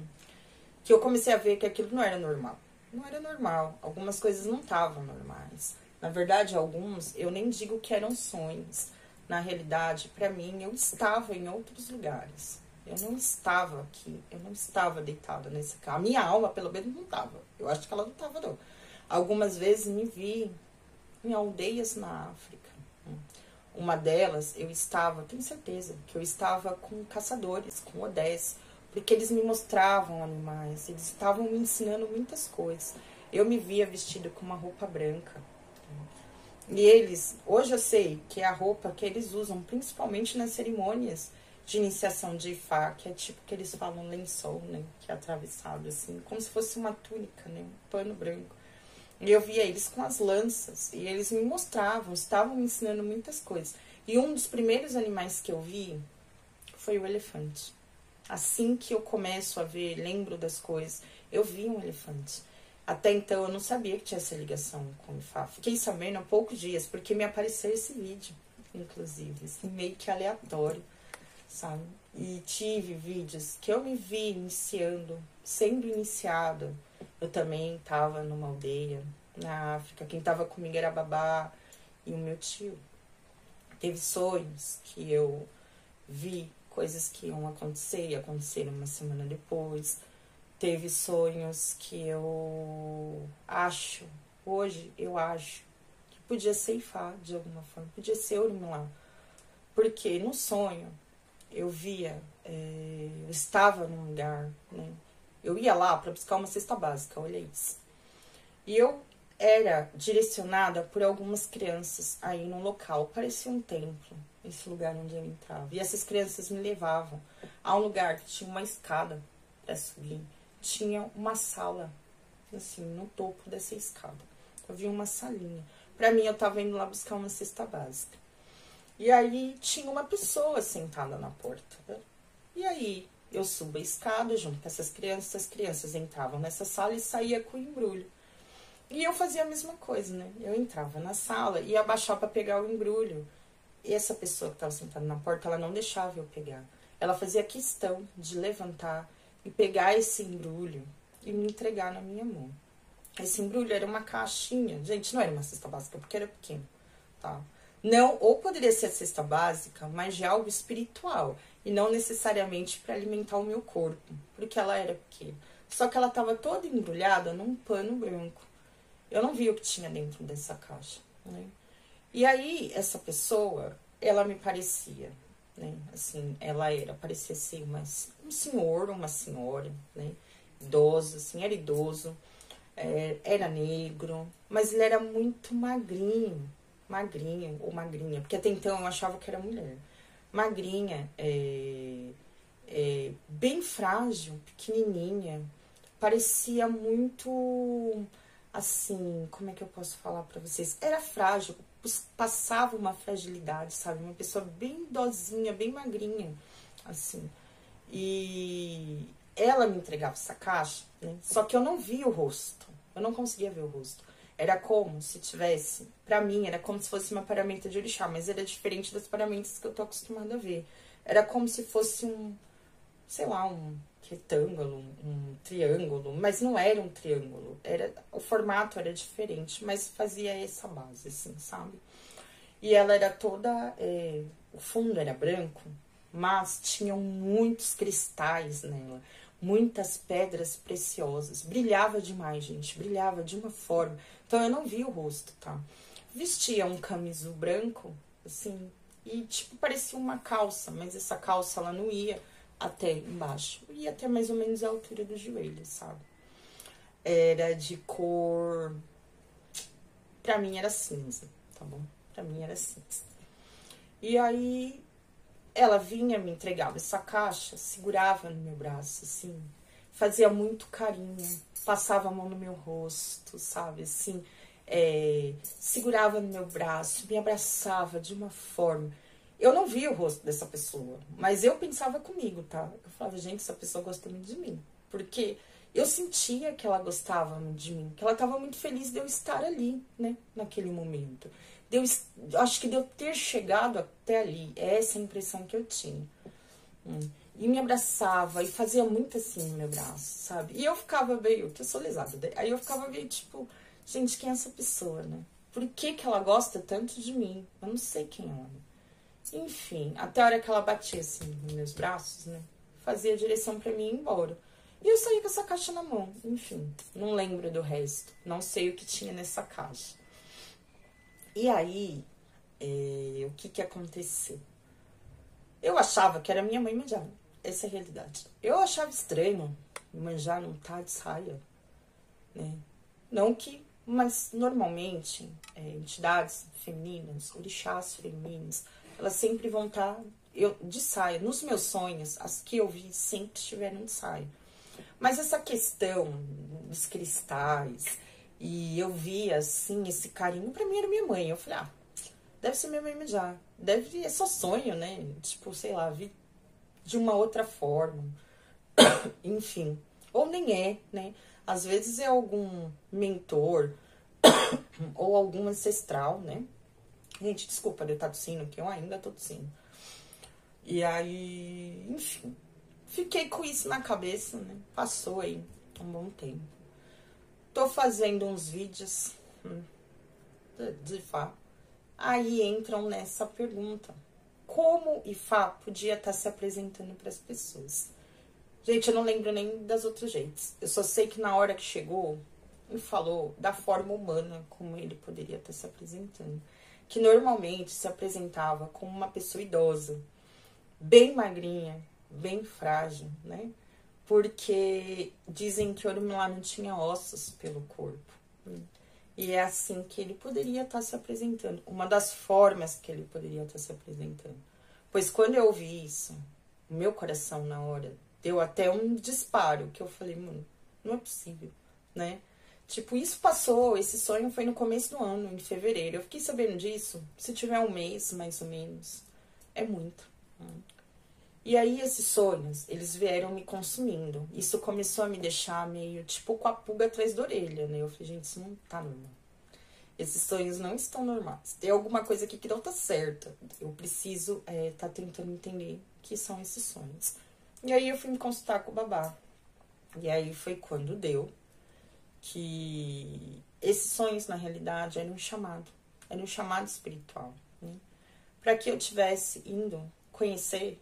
Que eu comecei a ver que aquilo não era normal. Não era normal, algumas coisas não estavam normais. Na verdade, alguns, eu nem digo que eram sonhos. Na realidade, pra mim, eu estava em outros lugares. Eu não estava aqui, eu não estava deitada nesse carro. A minha alma, pelo menos, não estava. Eu acho que ela não estava, não. Algumas vezes me vi em aldeias na África. Uma delas, eu estava, tenho certeza, que eu estava com caçadores, com odés, porque eles me mostravam animais, eles estavam me ensinando muitas coisas. Eu me via vestida com uma roupa branca. E eles, hoje eu sei que é a roupa que eles usam, principalmente nas cerimônias de iniciação de Ifá, que é tipo que eles falam lençol, né? Que é atravessado assim, como se fosse uma túnica, né? Um pano branco. E eu via eles com as lanças, e eles me mostravam, estavam me ensinando muitas coisas. E um dos primeiros animais que eu vi foi o elefante. Assim que eu começo a ver, lembro das coisas, eu vi um elefante. Até então eu não sabia que tinha essa ligação com o Ifá. Fiquei sabendo há poucos dias, porque me apareceu esse vídeo, inclusive, assim, meio que aleatório, sabe? E tive vídeos que eu me vi iniciando, sendo iniciada. Eu também estava numa aldeia na África. Quem estava comigo era a Babá e o meu tio. Teve sonhos que eu vi coisas que iam acontecer, e aconteceram uma semana depois. Teve sonhos que eu acho, hoje eu acho, que podia ser Ifá de alguma forma, podia ser Orumilá. Porque no sonho eu via, eu estava num lugar, né? Eu ia lá para buscar uma cesta básica, olha isso. E eu era direcionada por algumas crianças aí num local, parecia um templo, esse lugar onde eu entrava. E essas crianças me levavam a um lugar que tinha uma escada para subir. Tinha uma sala, assim, no topo dessa escada. Eu vi uma salinha. Pra mim, eu tava indo lá buscar uma cesta básica. E aí tinha uma pessoa sentada na porta. E aí eu subo a escada junto com essas crianças entravam nessa sala e saía com o embrulho. E eu fazia a mesma coisa, né? Eu entrava na sala e ia abaixar para pegar o embrulho. E essa pessoa que estava sentada na porta, ela não deixava eu pegar. Ela fazia questão de levantar e pegar esse embrulho e me entregar na minha mão. Esse embrulho era uma caixinha. Gente, não era uma cesta básica, porque era pequeno, tá? Não, ou poderia ser a cesta básica, mas de algo espiritual. E não necessariamente para alimentar o meu corpo, porque ela era pequena. Só que ela estava toda embrulhada num pano branco. Eu não vi o que tinha dentro dessa caixa, né? E aí, essa pessoa, ela me parecia, né? Assim, parecia ser um senhor, uma senhora, né? Idoso, assim, era idoso, era negro, mas ele era muito magrinho ou magrinha, porque até então eu achava que era mulher. Magrinha, bem frágil, pequenininha, parecia muito, assim, como é que eu posso falar pra vocês? Era frágil, passava uma fragilidade, sabe? Uma pessoa bem idosinha, bem magrinha, assim. E ela me entregava essa caixa, né? Só que eu não via o rosto, eu não conseguia ver o rosto. Era como se tivesse, pra mim, era como se fosse uma paramenta de orixá, mas era diferente das paramentas que eu tô acostumada a ver. Era como se fosse sei lá, um retângulo, um triângulo, mas não era um triângulo, o formato era diferente, mas fazia essa base, assim, sabe? E ela era toda, o fundo era branco, mas tinham muitos cristais nela, muitas pedras preciosas, brilhava demais, gente, brilhava de uma forma, então eu não vi o rosto, tá? Vestia um camiso branco, assim, e tipo, parecia uma calça, mas essa calça ela não ia até embaixo, ia até mais ou menos a altura do joelho, sabe? Era de cor, pra mim era cinza, tá bom? Pra mim era cinza. E aí, ela vinha, me entregava essa caixa, segurava no meu braço, assim, fazia muito carinho, passava a mão no meu rosto, sabe, assim, segurava no meu braço, me abraçava de uma forma. Eu não via o rosto dessa pessoa, mas eu pensava comigo, tá? Eu falava, gente, essa pessoa gosta muito de mim. Porque eu sentia que ela gostava muito de mim, que ela estava muito feliz de eu estar ali, né? Naquele momento. Acho que de eu ter chegado até ali, é essa a impressão que eu tinha. E me abraçava e fazia muito assim no meu braço, sabe? E eu ficava meio, que eu sou lesada, né? Aí eu ficava meio tipo, gente, quem é essa pessoa, né? Por que que ela gosta tanto de mim? Eu não sei quem ela é. Enfim, até a hora que ela batia assim nos meus braços, né? Fazia a direção pra mim ir embora. E eu saí com essa caixa na mão. Enfim, não lembro do resto. Não sei o que tinha nessa caixa. E aí, o que aconteceu? Eu achava que era minha mãe manjando. Essa é a realidade. Eu achava estranho manjar não tá de saia, né? Não que, mas normalmente, entidades femininas, orixás femininos, elas sempre vão estar de saia. Nos meus sonhos, as que eu vi sempre estiveram de saia. Mas essa questão dos cristais, e eu vi, assim, esse carinho, pra mim era minha mãe. Eu falei, deve ser minha mãe já. É só sonho, né? Tipo, sei lá, vi de uma outra forma. Enfim. Ou nem é, né? Às vezes é algum mentor ou algum ancestral, né? Gente, desculpa de eu estar tossindo, que eu ainda tô tossindo. E aí, enfim, fiquei com isso na cabeça, né? Passou aí um bom tempo. Tô fazendo uns vídeos de Ifá. Aí entram nessa pergunta. Como Ifá podia estar se apresentando para as pessoas? Gente, eu não lembro nem das outros jeitos. Eu só sei que na hora que chegou, ele falou da forma humana como ele poderia estar se apresentando. Que normalmente se apresentava como uma pessoa idosa, bem magrinha, bem frágil, né? Porque dizem que Orumilá não tinha ossos pelo corpo. Né? E é assim que ele poderia estar se apresentando. Uma das formas que ele poderia estar se apresentando. Pois quando eu ouvi isso, o meu coração na hora deu até um disparo, que eu falei, mano, não é possível, né? Tipo, isso passou, esse sonho foi no começo do ano, em fevereiro. Eu fiquei sabendo disso, se tiver um mês, mais ou menos, é muito. E aí, esses sonhos, eles vieram me consumindo. Isso começou a me deixar meio, tipo, com a pulga atrás da orelha, né? Eu falei, gente, isso não tá normal. Esses sonhos não estão normais. Tem alguma coisa aqui que não tá certa. Eu preciso tá tentando entender o que são esses sonhos. E aí, eu fui me consultar com o babá. E aí, foi quando deu que esses sonhos, na realidade, eram um chamado espiritual, né? Para que eu tivesse indo conhecer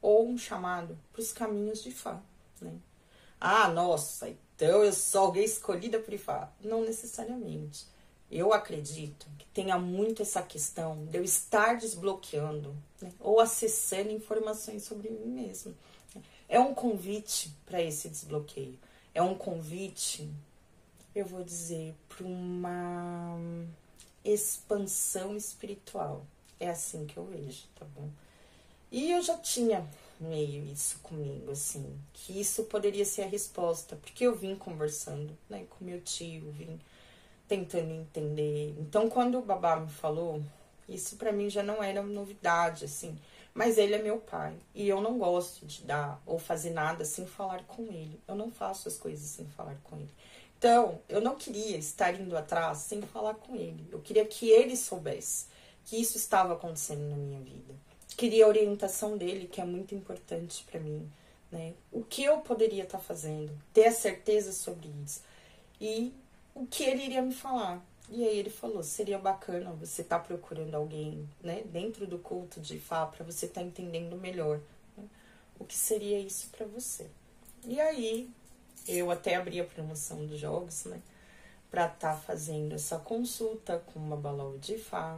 ou um chamado para os caminhos de Ifá, né? Ah, nossa, então eu sou alguém escolhida por Ifá. Não necessariamente. Eu acredito que tenha muito essa questão de eu estar desbloqueando, né? Ou acessando informações sobre mim mesmo. É um convite para esse desbloqueio. É um convite, eu vou dizer, para uma expansão espiritual. É assim que eu vejo, tá bom? E eu já tinha meio isso comigo, assim, que isso poderia ser a resposta, porque eu vim conversando, né, com meu tio, vim tentando entender. Então, quando o babá me falou, isso pra mim já não era novidade, assim, mas ele é meu pai, e eu não gosto de dar ou fazer nada sem falar com ele. Eu não faço as coisas sem falar com ele. Então, eu não queria estar indo atrás sem falar com ele. Eu queria que ele soubesse que isso estava acontecendo na minha vida. Queria a orientação dele, que é muito importante para mim, né? O que eu poderia estar fazendo, ter a certeza sobre isso. E o que ele iria me falar. E aí ele falou, seria bacana você estar procurando alguém, né, dentro do culto de Ifá, para você estar entendendo melhor, né, o que seria isso para você. E aí eu até abri a promoção dos jogos, né, para estar fazendo essa consulta com uma Babalau de Ifá,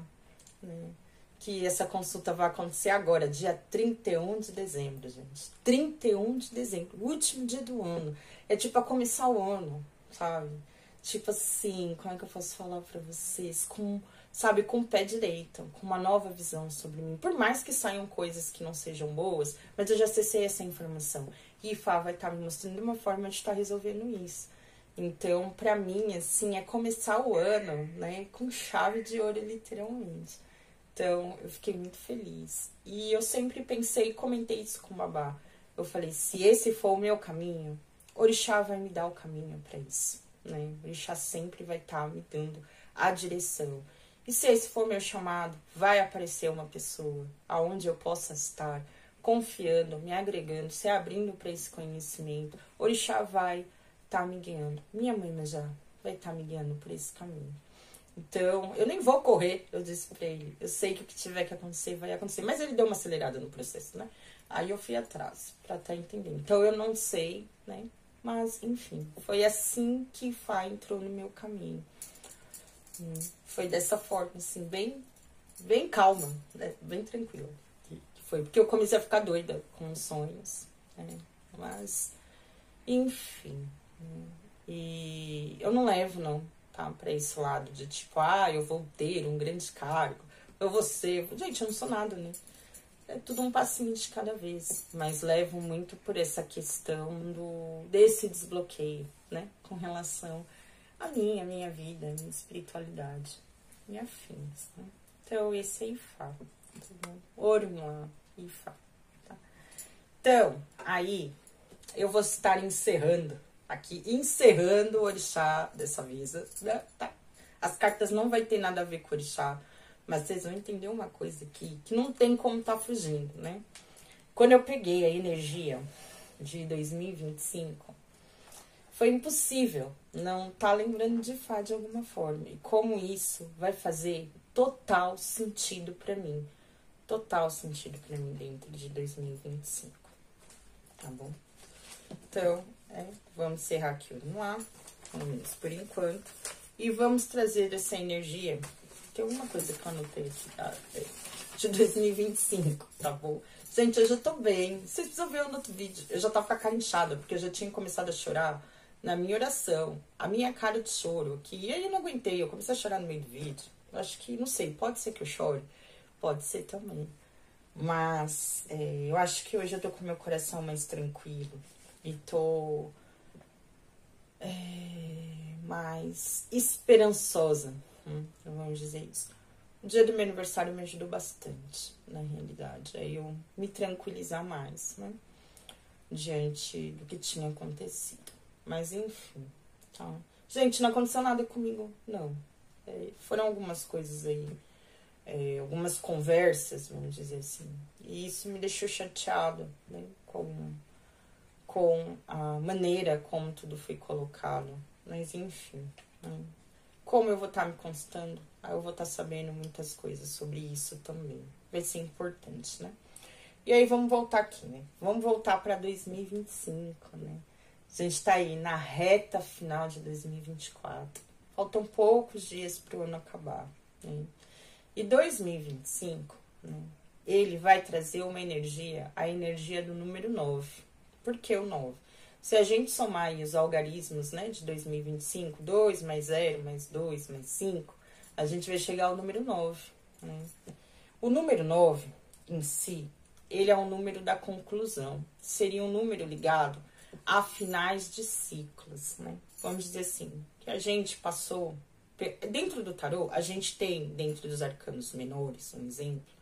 né, que essa consulta vai acontecer agora, dia 31 de dezembro, gente. 31 de dezembro, último dia do ano. É tipo a começar o ano, sabe? Tipo assim, como é que eu posso falar pra vocês? Sabe, com o pé direito, com uma nova visão sobre mim. Por mais que saiam coisas que não sejam boas, mas eu já acessei essa informação. E Ifá vai estar me mostrando uma forma de estar resolvendo isso. Então, pra mim, assim, é começar o ano, né, com chave de ouro, literalmente. Então, eu fiquei muito feliz. E eu sempre pensei e comentei isso com o babá. Eu falei, se esse for o meu caminho, Orixá vai me dar o caminho para isso, né? Orixá sempre vai estar me dando a direção. E se esse for o meu chamado, vai aparecer uma pessoa aonde eu possa estar confiando, me agregando, se abrindo para esse conhecimento. Orixá vai estar me guiando. Minha mãe já vai estar me guiando por esse caminho. Então, eu nem vou correr, eu disse pra ele. Eu sei que o que tiver que acontecer, vai acontecer. Mas ele deu uma acelerada no processo, né? Aí eu fui atrás, pra estar entendendo. Então, eu não sei, né? Mas, enfim, foi assim que Ifá entrou no meu caminho. Foi dessa forma, assim, bem calma, né? Bem tranquila. Que foi porque eu comecei a ficar doida com os sonhos, né? Mas, enfim. E eu não levo, não. Tá, pra esse lado de tipo, eu vou ter um grande cargo, eu vou ser. Gente, eu não sou nada, né? É tudo um passinho de cada vez. Mas levo muito por essa questão desse desbloqueio, né? Com relação à minha vida, à minha espiritualidade e afins, né? Então, esse é Ifá. Tá bom? Orunmila, Ifá. Tá? Então, aí eu vou estar encerrando o orixá dessa mesa, né? Tá. As cartas não vai ter nada a ver com o orixá, mas vocês vão entender uma coisa aqui, que não tem como tá fugindo, né? Quando eu peguei a energia de 2025, foi impossível não tá lembrando de Ifá de alguma forma. E como isso vai fazer total sentido pra mim. Total sentido pra mim dentro de 2025. Tá bom? Então, vamos encerrar aqui o Noir, pelo menos por enquanto. E vamos trazer essa energia. Tem alguma coisa que eu anotei aqui, de 2025, tá bom? Gente, eu já tô bem. Vocês precisam ver no outro vídeo. Eu já tava com a cara inchada, porque eu já tinha começado a chorar na minha oração. A minha cara de choro aqui. E aí eu não aguentei, eu comecei a chorar no meio do vídeo. Eu acho que, não sei, pode ser que eu chore. Pode ser também. Mas eu acho que hoje eu tô com meu coração mais tranquilo. E tô mais esperançosa, vamos dizer isso. O dia do meu aniversário me ajudou bastante, na realidade. Aí eu me tranquilizar mais, né? Diante do que tinha acontecido. Mas enfim, tá? Gente, não aconteceu nada comigo, não. Foram algumas coisas aí, algumas conversas, vamos dizer assim. E isso me deixou chateado, né? Com a maneira como tudo foi colocado. Mas enfim, né? Como eu vou estar me constando, eu vou estar sabendo muitas coisas sobre isso também. Vai ser importante, né? E aí vamos voltar aqui, né? Vamos voltar para 2025, né? A gente tá aí na reta final de 2024. Faltam poucos dias para o ano acabar, né? E 2025, né? Ele vai trazer uma energia, a energia do número 9. Por que o 9? Se a gente somar aí os algarismos, né, de 2025, 2 mais 0, mais 2, mais 5, a gente vai chegar ao número 9, né? O número 9, em si, ele é um número da conclusão. Seria um número ligado a finais de ciclos, né? Vamos dizer assim, que a gente passou... Dentro do tarô, a gente tem, dentro dos arcanos menores, um exemplo,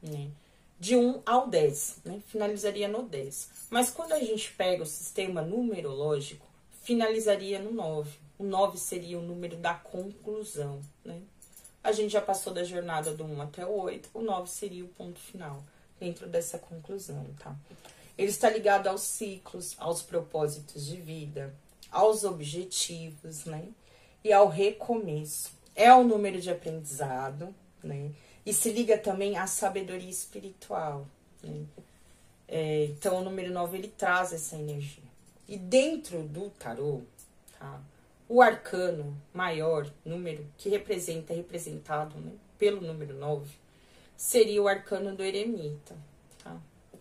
né? De 1 ao 10, né? Finalizaria no 10. Mas quando a gente pega o sistema numerológico, finalizaria no 9. O 9 seria o número da conclusão, né? A gente já passou da jornada do 1 até o 8, o 9 seria o ponto final dentro dessa conclusão, tá? Ele está ligado aos ciclos, aos propósitos de vida, aos objetivos, né? E ao recomeço. É o número de aprendizado, né? E se liga também à sabedoria espiritual, né? Então, o número 9, ele traz essa energia. E dentro do tarô, tá? O arcano maior, número que representado, né, pelo número 9, seria o arcano do eremita, tá?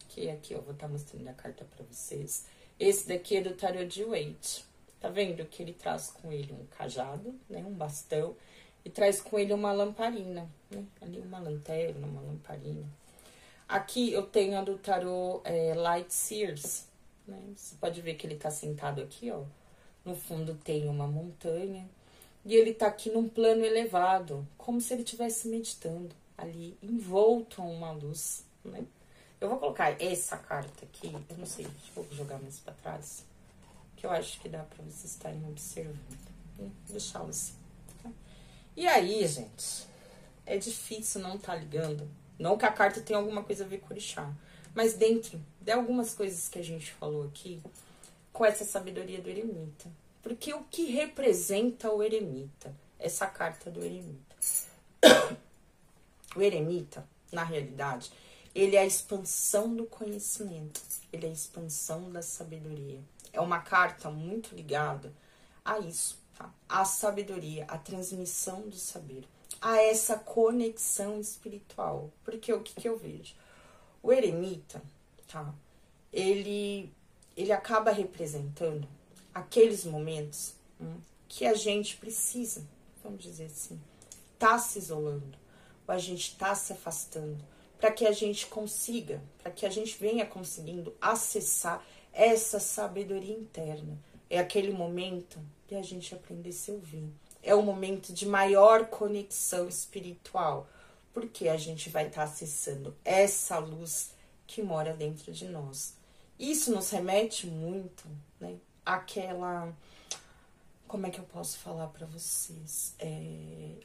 Que aqui eu vou estar mostrando a carta para vocês. Esse daqui é do tarô de Waite. Tá vendo que ele traz com ele um cajado, né, um bastão, e traz com ele uma lamparina, né? Ali uma lanterna, uma lamparina. Aqui eu tenho a do tarô Light Sears, né? Você pode ver que ele tá sentado aqui, ó. No fundo tem uma montanha. E ele tá aqui num plano elevado, como se ele estivesse meditando, ali, envolto a uma luz, né? Eu vou colocar essa carta aqui, eu não sei, vou jogar mais pra trás, que eu acho que dá pra vocês estarem observando. Vou deixá-la assim. E aí, gente, é difícil não tá ligando. Não que a carta tenha alguma coisa a ver com o orixá, mas dentro de algumas coisas que a gente falou aqui, com essa sabedoria do eremita. Porque o que representa o eremita? Essa carta do eremita. O eremita, na realidade, ele é a expansão do conhecimento. Ele é a expansão da sabedoria. É uma carta muito ligada a isso. A sabedoria, a transmissão do saber, a essa conexão espiritual. Porque o que eu vejo? O eremita, tá? Ele acaba representando aqueles momentos que a gente precisa, vamos dizer assim, tá se isolando, ou a gente tá se afastando, para que a gente consiga, para que a gente venha conseguindo acessar essa sabedoria interna. É aquele momento de a gente aprender a se ouvir. É o momento de maior conexão espiritual, porque a gente vai estar acessando essa luz que mora dentro de nós. Isso nos remete muito, né, àquela... Como é que eu posso falar para vocês?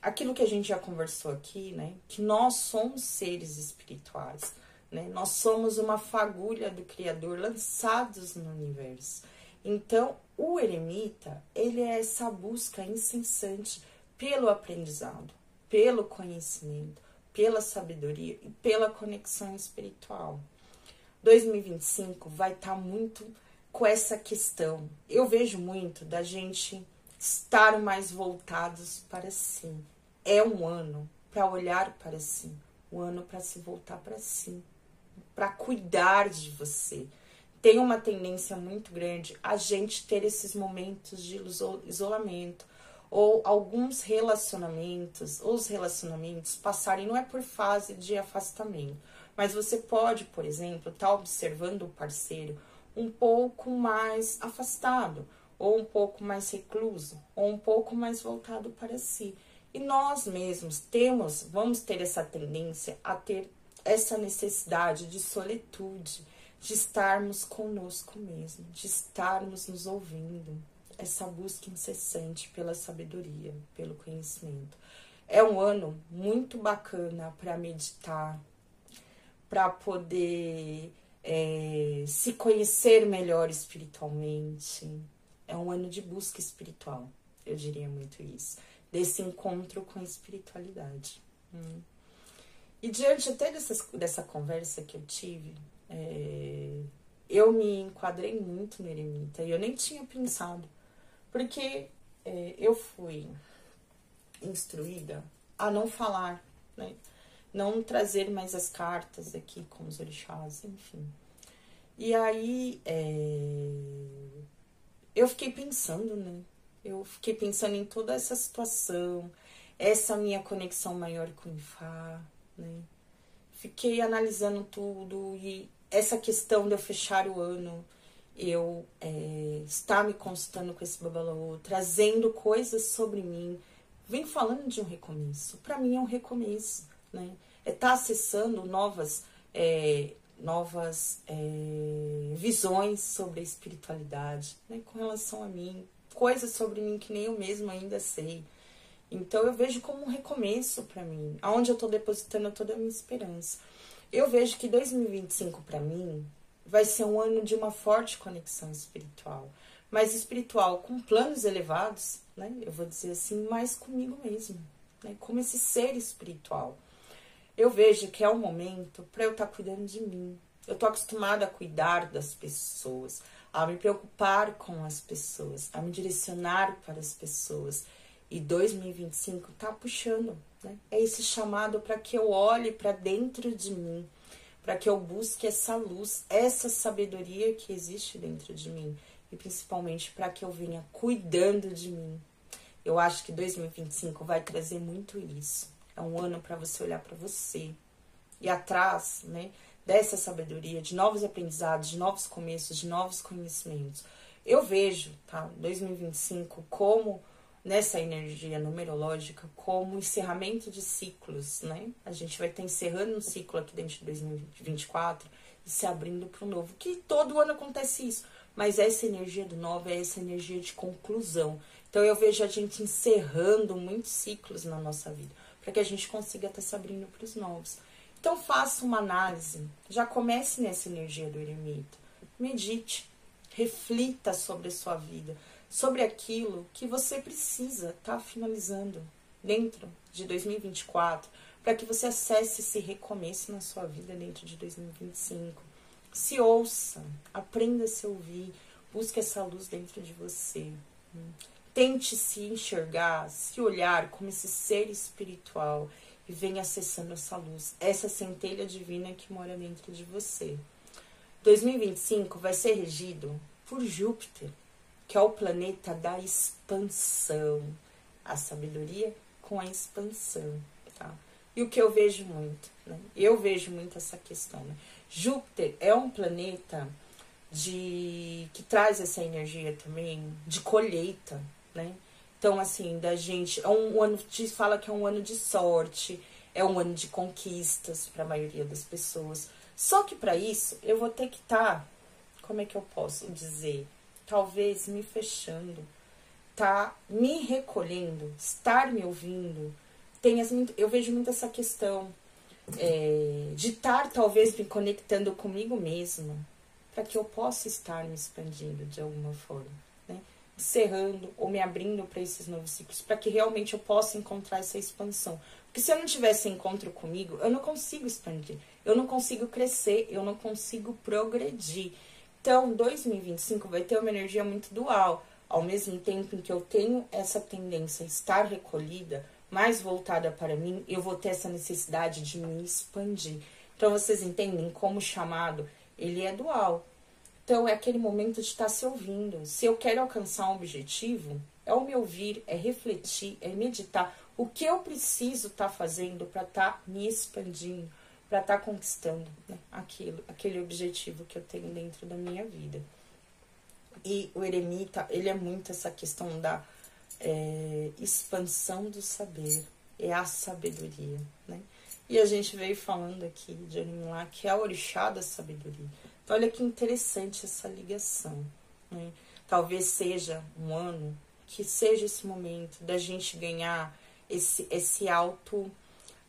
Aquilo que a gente já conversou aqui, né, que nós somos seres espirituais, né? Nós somos uma fagulha do Criador lançados no universo. Então, o eremita, ele é essa busca incessante pelo aprendizado, pelo conhecimento, pela sabedoria e pela conexão espiritual. 2025 vai estar muito com essa questão. Eu vejo muito da gente estar mais voltados para si. É um ano para olhar para si, um ano para se voltar para si, para cuidar de você. Tem uma tendência muito grande a gente ter esses momentos de isolamento, ou alguns relacionamentos, os relacionamentos passarem, não é por fase de afastamento, mas você pode, por exemplo, estar observando o parceiro um pouco mais afastado, ou um pouco mais recluso, ou um pouco mais voltado para si. E nós mesmos vamos ter essa tendência a ter essa necessidade de solitude, de estarmos conosco mesmo, de estarmos nos ouvindo, essa busca incessante pela sabedoria, pelo conhecimento. É um ano muito bacana para meditar, para poder se conhecer melhor espiritualmente. É um ano de busca espiritual, eu diria muito isso, desse encontro com a espiritualidade. E diante até dessa conversa que eu tive, eu me enquadrei muito no eremita e eu nem tinha pensado, porque eu fui instruída a não falar, né? Não trazer mais as cartas aqui com os orixás, enfim. E aí eu fiquei pensando, né? Eu fiquei pensando em toda essa situação, essa minha conexão maior com o Ifá, né? Fiquei analisando tudo e essa questão de eu fechar o ano, eu estar me consultando com esse babalaô, trazendo coisas sobre mim, vem falando de um recomeço. Para mim é um recomeço, né? É estar acessando novas visões sobre a espiritualidade, né? Com relação a mim, coisas sobre mim que nem eu mesma ainda sei. Então eu vejo como um recomeço para mim, aonde eu tô depositando toda a minha esperança. Eu vejo que 2025 para mim vai ser um ano de uma forte conexão espiritual, mas espiritual com planos elevados, né? Eu vou dizer assim, mais comigo mesmo, né? Como esse ser espiritual. Eu vejo que é um momento para eu estar cuidando de mim. Eu tô acostumada a cuidar das pessoas, a me preocupar com as pessoas, a me direcionar para as pessoas. E 2025 tá puxando, né? É esse chamado para que eu olhe para dentro de mim, para que eu busque essa luz, essa sabedoria que existe dentro de mim. E principalmente para que eu venha cuidando de mim. Eu acho que 2025 vai trazer muito isso. É um ano para você olhar para você. E atrás, né, dessa sabedoria, de novos aprendizados, de novos começos, de novos conhecimentos. Eu vejo, tá, 2025 como, nessa energia numerológica, como encerramento de ciclos, né? A gente vai estar encerrando um ciclo aqui dentro de 2024 e se abrindo para o novo. Que todo ano acontece isso. Mas essa energia do novo é essa energia de conclusão. Então eu vejo a gente encerrando muitos ciclos na nossa vida, para que a gente consiga estar se abrindo para os novos. Então faça uma análise, já comece nessa energia do eremita. Medite, reflita sobre a sua vida, sobre aquilo que você precisa estar finalizando dentro de 2024, para que você acesse esse recomeço na sua vida dentro de 2025. Se ouça, aprenda a se ouvir, busque essa luz dentro de você. Tente se enxergar, se olhar como esse ser espiritual e venha acessando essa luz, essa centelha divina que mora dentro de você. 2025 vai ser regido por Júpiter, que é o planeta da expansão, a sabedoria com a expansão, tá? E o que eu vejo muito, né? Eu vejo muito essa questão, né? Júpiter é um planeta que traz essa energia também de colheita, né? Então, assim, da gente, é um ano, fala que é um ano de sorte, é um ano de conquistas para a maioria das pessoas. Só que para isso, eu vou ter que estar, como é que eu posso dizer? Talvez me fechando, tá me recolhendo, estar me ouvindo. Eu vejo muito essa questão de estar talvez me conectando comigo mesma, para que eu possa estar me expandindo de alguma forma, né? Encerrando ou me abrindo para esses novos ciclos, para que realmente eu possa encontrar essa expansão. Porque se eu não tivesse encontro comigo, eu não consigo expandir, eu não consigo crescer, eu não consigo progredir. Então, 2025 vai ter uma energia muito dual. Ao mesmo tempo em que eu tenho essa tendência a estar recolhida, mais voltada para mim, eu vou ter essa necessidade de me expandir. Então, vocês entendem como o chamado, ele é dual. Então, é aquele momento de estar se ouvindo. Se eu quero alcançar um objetivo, é o me ouvir, é refletir, é meditar. O que eu preciso estar fazendo para estar me expandindo, para estar conquistando, né, aquele objetivo que eu tenho dentro da minha vida. E o eremita, ele é muito essa questão da expansão do saber, é a sabedoria, né? E a gente veio falando aqui de Orixá, que é a orixá da sabedoria. Então, olha que interessante essa ligação, né? Talvez seja um ano que seja esse momento da gente ganhar esse auto,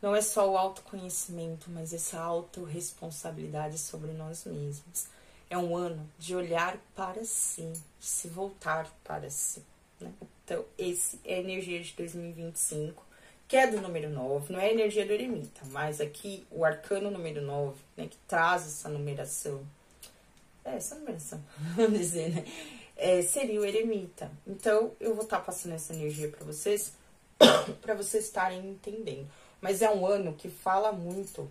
não é só o autoconhecimento, mas essa autorresponsabilidade sobre nós mesmos. É um ano de olhar para si, de se voltar para si, né? Então, esse é a energia de 2025, que é do número 9, não é a energia do eremita, mas aqui o arcano número 9, né, que traz essa numeração, vamos dizer, né? Seria o eremita. Então, eu vou estar passando essa energia para vocês estarem entendendo. Mas é um ano que fala muito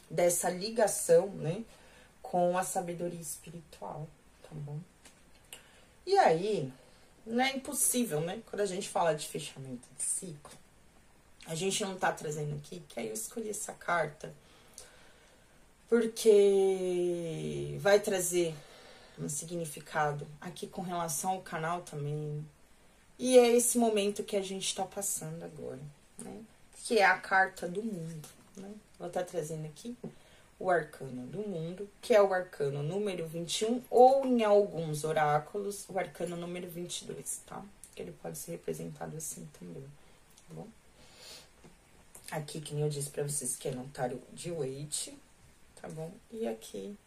dessa ligação, né, com a sabedoria espiritual, tá bom? E aí, não é impossível, né, quando a gente fala de fechamento de ciclo, a gente não tá trazendo aqui, que aí eu escolhi essa carta, porque vai trazer um significado aqui com relação ao canal também. E é esse momento que a gente está passando agora, né? Que é a carta do mundo, né? Vou estar trazendo aqui o arcano do mundo, que é o arcano número 21, ou em alguns oráculos, o arcano número 22, tá? Que ele pode ser representado assim também, tá bom? Aqui, que nem eu disse pra vocês, que é no tarot de Waite, tá bom? E aqui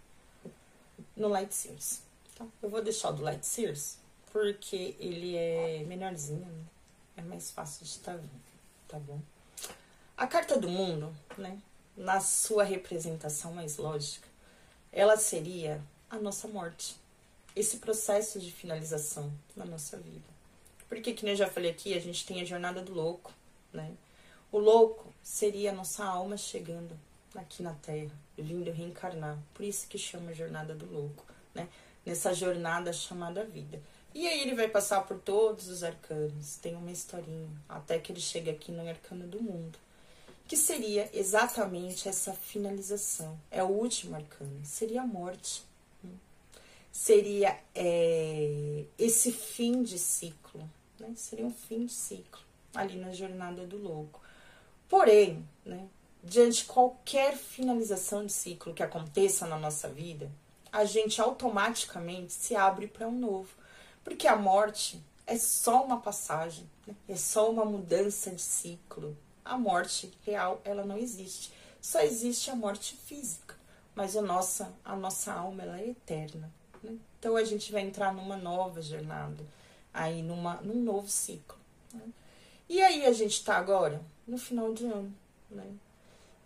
no Light Sears, tá? Eu vou deixar o do Light Sears, porque ele é menorzinho, né? É mais fácil de estar vendo, tá bom? A carta do mundo, né? Na sua representação mais lógica, ela seria a nossa morte. Esse processo de finalização na nossa vida. Porque, que nem eu já falei aqui, a gente tem a jornada do louco, né? O louco seria a nossa alma chegando aqui na Terra, vindo reencarnar. Por isso que chama jornada do louco, né? Nessa jornada chamada vida. E aí ele vai passar por todos os arcanos, tem uma historinha, até que ele chega aqui no arcano do mundo, que seria exatamente essa finalização. É o último arcano, seria a morte. Seria esse fim de ciclo, né? Seria um fim de ciclo, ali na jornada do louco. Porém, né, diante de qualquer finalização de ciclo que aconteça na nossa vida, a gente automaticamente se abre para um novo. Porque a morte é só uma passagem, né? É só uma mudança de ciclo. A morte real, ela não existe. Só existe a morte física. Mas a nossa alma, ela é eterna, né? Então, a gente vai entrar numa nova jornada, aí num novo ciclo, né? E aí, a gente tá agora no final de ano, né?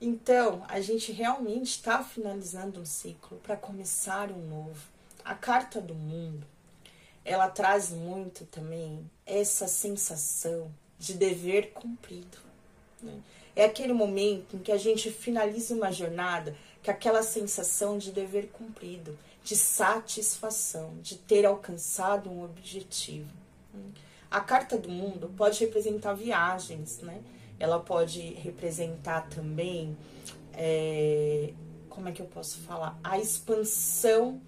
Então, a gente realmente está finalizando um ciclo para começar um novo. A carta do mundo, ela traz muito também essa sensação de dever cumprido, né? É aquele momento em que a gente finaliza uma jornada com aquela sensação de dever cumprido, de satisfação, de ter alcançado um objetivo. A carta do mundo pode representar viagens, né? Ela pode representar também, como é que eu posso falar? A expansão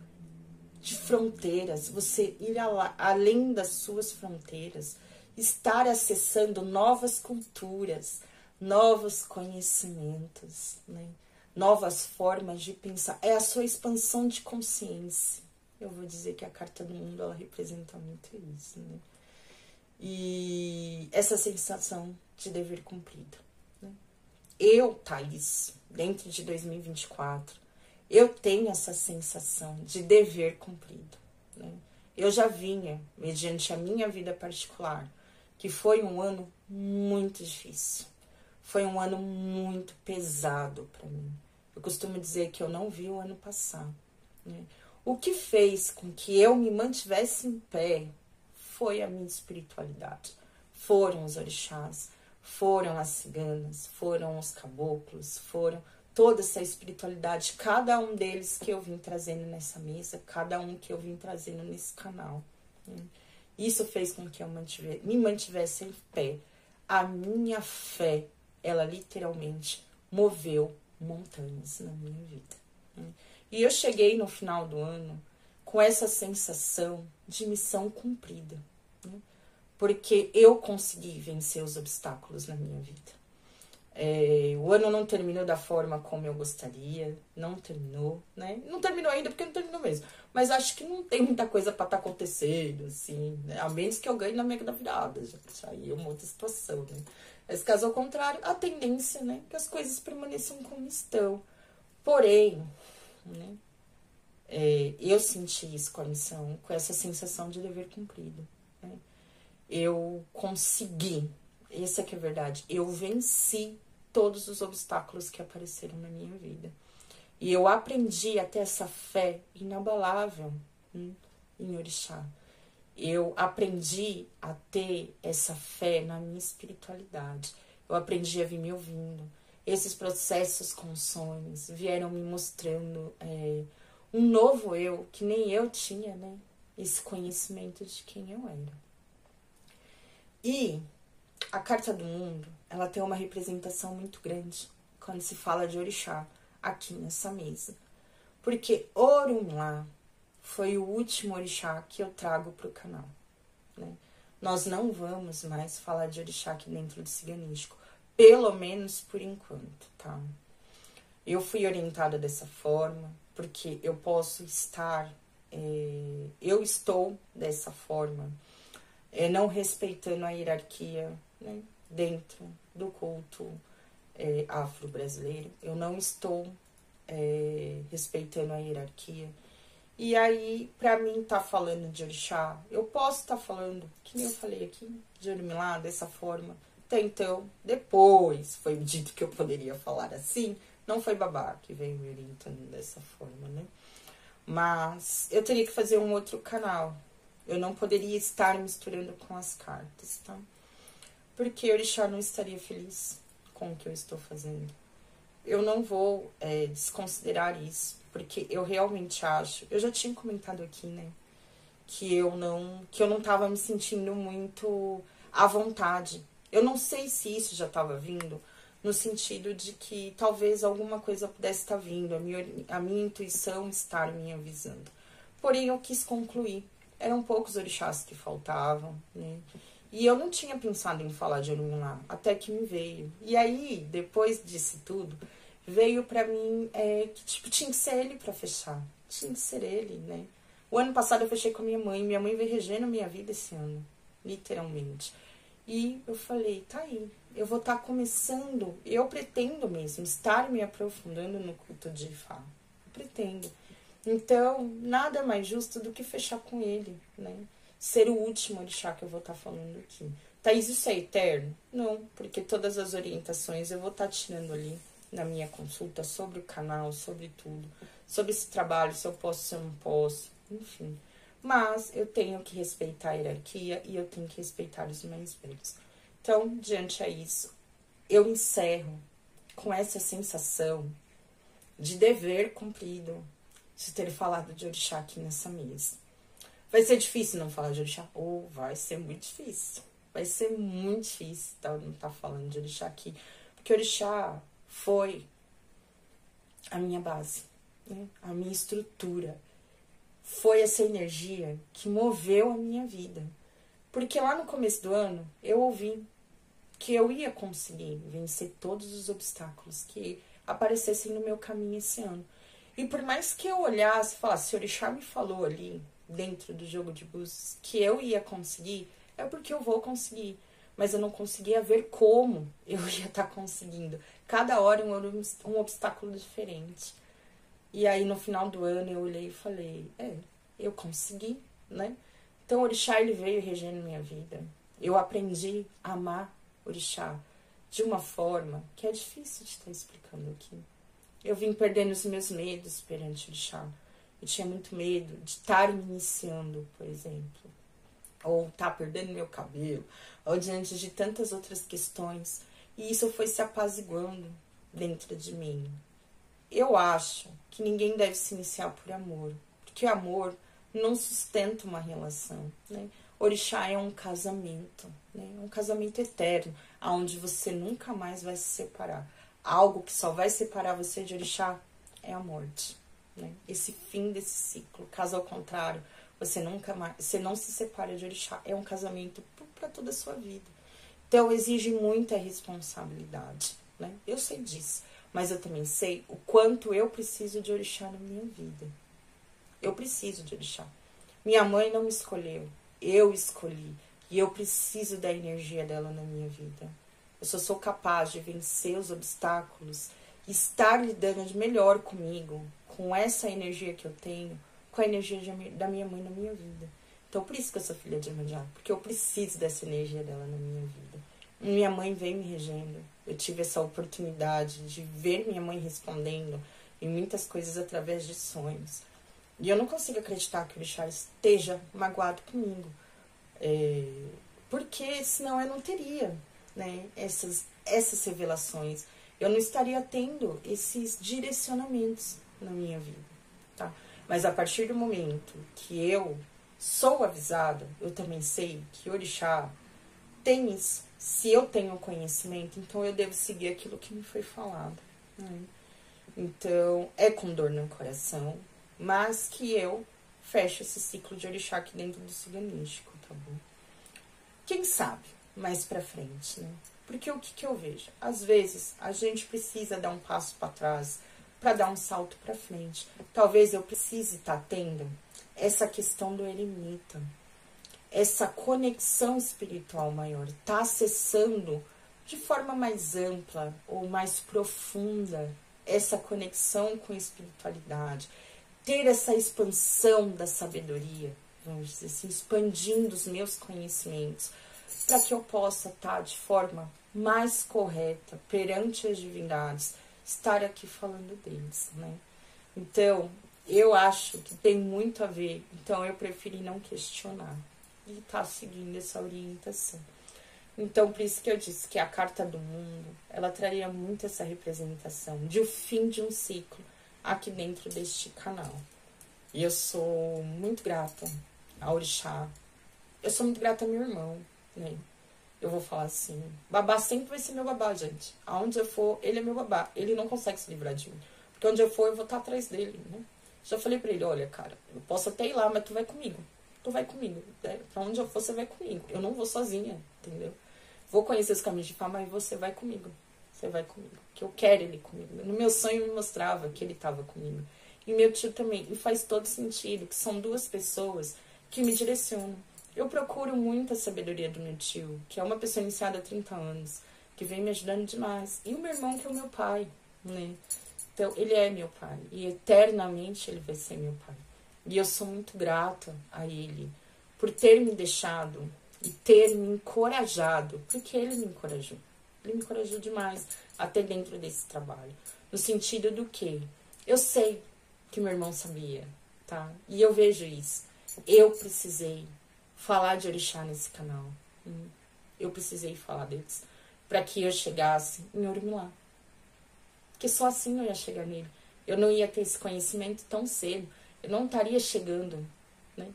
de fronteiras, você ir além das suas fronteiras, estar acessando novas culturas, novos conhecimentos, né? Novas formas de pensar. É a sua expansão de consciência. Eu vou dizer que a carta do mundo, ela representa muito isso, né? E essa sensação de dever cumprido, né? Eu, Thaís, dentro de 2024, eu tenho essa sensação de dever cumprido, né? Eu já vinha, mediante a minha vida particular, que foi um ano muito difícil. Foi um ano muito pesado para mim. Eu costumo dizer que eu não vi o ano passar, né? O que fez com que eu me mantivesse em pé foi a minha espiritualidade. Foram os orixás, foram as ciganas, foram os caboclos, foram toda essa espiritualidade, cada um deles que eu vim trazendo nessa mesa, cada um que eu vim trazendo nesse canal, né? Isso fez com que eu me mantivesse em pé. A minha fé, ela literalmente moveu montanhas na minha vida, né? E eu cheguei no final do ano com essa sensação de missão cumprida, né? Porque eu consegui vencer os obstáculos na minha vida. O ano não terminou da forma como eu gostaria, não terminou, né? Não terminou ainda porque não terminou mesmo. Mas acho que não tem muita coisa pra estar acontecendo, assim, né? A menos que eu ganhe na Mega da Virada, gente. Aí é uma outra situação, né? Mas caso ao contrário, a tendência, né? Que as coisas permaneçam como estão. Porém, né? Eu senti isso com a missão, com essa sensação de dever cumprido, né? Eu consegui, essa que é a verdade, eu venci todos os obstáculos que apareceram na minha vida. E eu aprendi a ter essa fé inabalável em Orixá. Eu aprendi a ter essa fé na minha espiritualidade. Eu aprendi a vir me ouvindo. Esses processos com sonhos vieram me mostrando um novo eu, que nem eu tinha, né? Esse conhecimento de quem eu era. E a Carta do Mundo, ela tem uma representação muito grande quando se fala de Orixá aqui nessa mesa. Porque Orunmila foi o último Orixá que eu trago para o canal, né? Nós não vamos mais falar de Orixá aqui dentro do Ciganístico, pelo menos por enquanto, tá? Eu fui orientada dessa forma, porque eu posso estar, eu estou dessa forma, não respeitando a hierarquia, né, dentro do culto afro-brasileiro. Eu não estou respeitando a hierarquia. E aí, pra mim, tá falando de Orixá, eu posso estar falando, que nem eu falei aqui, de Orunmila, dessa forma. Até então, depois foi dito que eu poderia falar assim. Não foi Babá que veio me orientando dessa forma, né? Mas eu teria que fazer um outro canal. Eu não poderia estar misturando com as cartas, tá? Porque Orixá não estaria feliz com o que eu estou fazendo. Eu não vou desconsiderar isso, porque eu realmente acho... Eu já tinha comentado aqui, né? Que eu não tava me sentindo muito à vontade. Eu não sei se isso já estava vindo, no sentido de que talvez alguma coisa pudesse estar vindo, a minha intuição estar me avisando. Porém, eu quis concluir. Eram poucos orixás que faltavam, né? E eu não tinha pensado em falar de Orunmila, até que me veio. E aí, depois disso tudo, veio pra mim que tipo, tinha que ser ele pra fechar. Tinha que ser ele, né? O ano passado eu fechei com a minha mãe veio regendo a minha vida esse ano, literalmente. E eu falei, tá aí, eu vou estar começando, eu pretendo mesmo estar me aprofundando no culto de Ifá. Pretendo. Então, nada mais justo do que fechar com ele, né? Ser o último orixá que eu vou estar falando aqui. Thaís, isso é eterno? Não, porque todas as orientações eu vou estar tirando ali na minha consulta sobre o canal, sobre tudo. Sobre esse trabalho, se eu posso, se eu não posso, enfim. Mas eu tenho que respeitar a hierarquia e eu tenho que respeitar os mais velhos. Então, diante a isso, eu encerro com essa sensação de dever cumprido, de ter falado de Orixá aqui nessa mesa. Vai ser difícil não falar de Orixá? Ou vai ser muito difícil. Vai ser muito difícil não estar falando de Orixá aqui. Porque Orixá foi a minha base, né? A minha estrutura. Foi essa energia que moveu a minha vida. Porque lá no começo do ano, eu ouvi que eu ia conseguir vencer todos os obstáculos que aparecessem no meu caminho esse ano. E por mais que eu olhasse e falasse, se o Orixá me falou ali, dentro do jogo de búzios, que eu ia conseguir, é porque eu vou conseguir. Mas eu não conseguia ver como eu ia estar conseguindo. Cada hora um obstáculo diferente. E aí, no final do ano, eu olhei e falei, eu consegui, né? Então, o Orixá, ele veio regendo minha vida. Eu aprendi a amar Orixá de uma forma que é difícil de estar explicando aqui. Eu vim perdendo os meus medos perante o Orixá. Eu tinha muito medo de estar me iniciando, por exemplo. Ou estar perdendo meu cabelo. Ou diante de tantas outras questões. E isso foi se apaziguando dentro de mim. Eu acho que ninguém deve se iniciar por amor. Porque amor não sustenta uma relação, né? Orixá é um casamento, né? Um casamento eterno, onde você nunca mais vai se separar. Algo que só vai separar você de Orixá é a morte. né? Esse fim desse ciclo. Caso ao contrário, você nunca mais, você não se separa de orixá. É um casamento para toda a sua vida. Então, exige muita responsabilidade, né? Eu sei disso, mas eu também sei o quanto eu preciso de orixá na minha vida. Eu preciso de orixá. Minha mãe não me escolheu, eu escolhi. E eu preciso da energia dela na minha vida. Eu só sou capaz de vencer os obstáculos, estar lidando de melhor comigo, com essa energia que eu tenho, com a energia da minha mãe na minha vida. Então, por isso que eu sou filha de Iemanjá, porque eu preciso dessa energia dela na minha vida. Minha mãe veio me regendo. Eu tive essa oportunidade de ver minha mãe respondendo em muitas coisas através de sonhos. E eu não consigo acreditar que o orixá esteja magoado comigo. Porque senão eu não teria, né, essas revelações. Eu não estaria tendo esses direcionamentos na minha vida, tá? Mas a partir do momento que eu sou avisada, eu também sei que orixá tem isso. Se eu tenho conhecimento, então eu devo seguir aquilo que me foi falado, né? Então, é com dor no coração, mas que eu fecho esse ciclo de orixá aqui dentro do siganístico, tá bom? Quem sabe mais pra frente, né? Porque o que eu vejo? Às vezes, a gente precisa dar um passo para trás para dar um salto para frente. Talvez eu precise estar tendo essa questão do eremita, essa conexão espiritual maior, tá acessando de forma mais ampla ou mais profunda essa conexão com a espiritualidade, ter essa expansão da sabedoria, vamos dizer assim, expandindo os meus conhecimentos, para que eu possa estar de forma mais correta perante as divindades, estar aqui falando deles, né? Então, eu acho que tem muito a ver, então eu preferi não questionar e estar seguindo essa orientação. Então, por isso que eu disse que a carta do mundo, ela traria muito essa representação de o fim de um ciclo aqui dentro deste canal. E eu sou muito grata ao orixá. Eu sou muito grata ao meu irmão, né? Eu vou falar assim, babá sempre vai ser meu babá, gente. Aonde eu for, ele é meu babá. Ele não consegue se livrar de mim. Porque onde eu for, eu vou estar atrás dele, né? Já falei pra ele, olha, cara, eu posso até ir lá, mas tu vai comigo. Tu vai comigo. Né? Pra onde eu for, você vai comigo. Eu não vou sozinha, entendeu? Vou conhecer os caminhos de fama, mas você vai comigo. Você vai comigo. Que eu quero ele comigo. No meu sonho me mostrava que ele estava comigo. E meu tio também. E faz todo sentido, que são duas pessoas que me direcionam. Eu procuro muito a sabedoria do meu tio, que é uma pessoa iniciada há 30 anos, que vem me ajudando demais. E o meu irmão, que é o meu pai, né? Então, ele é meu pai. E eternamente ele vai ser meu pai. E eu sou muito grata a ele por ter me deixado e ter me encorajado, porque ele me encorajou. Ele me encorajou demais até dentro desse trabalho. No sentido do que eu sei que meu irmão sabia, tá? E eu vejo isso. Eu precisei falar de orixá nesse canal. Eu precisei falar deles para que eu chegasse em Orumilá. Porque só assim eu ia chegar nele. Eu não ia ter esse conhecimento tão cedo. Eu não estaria chegando, né?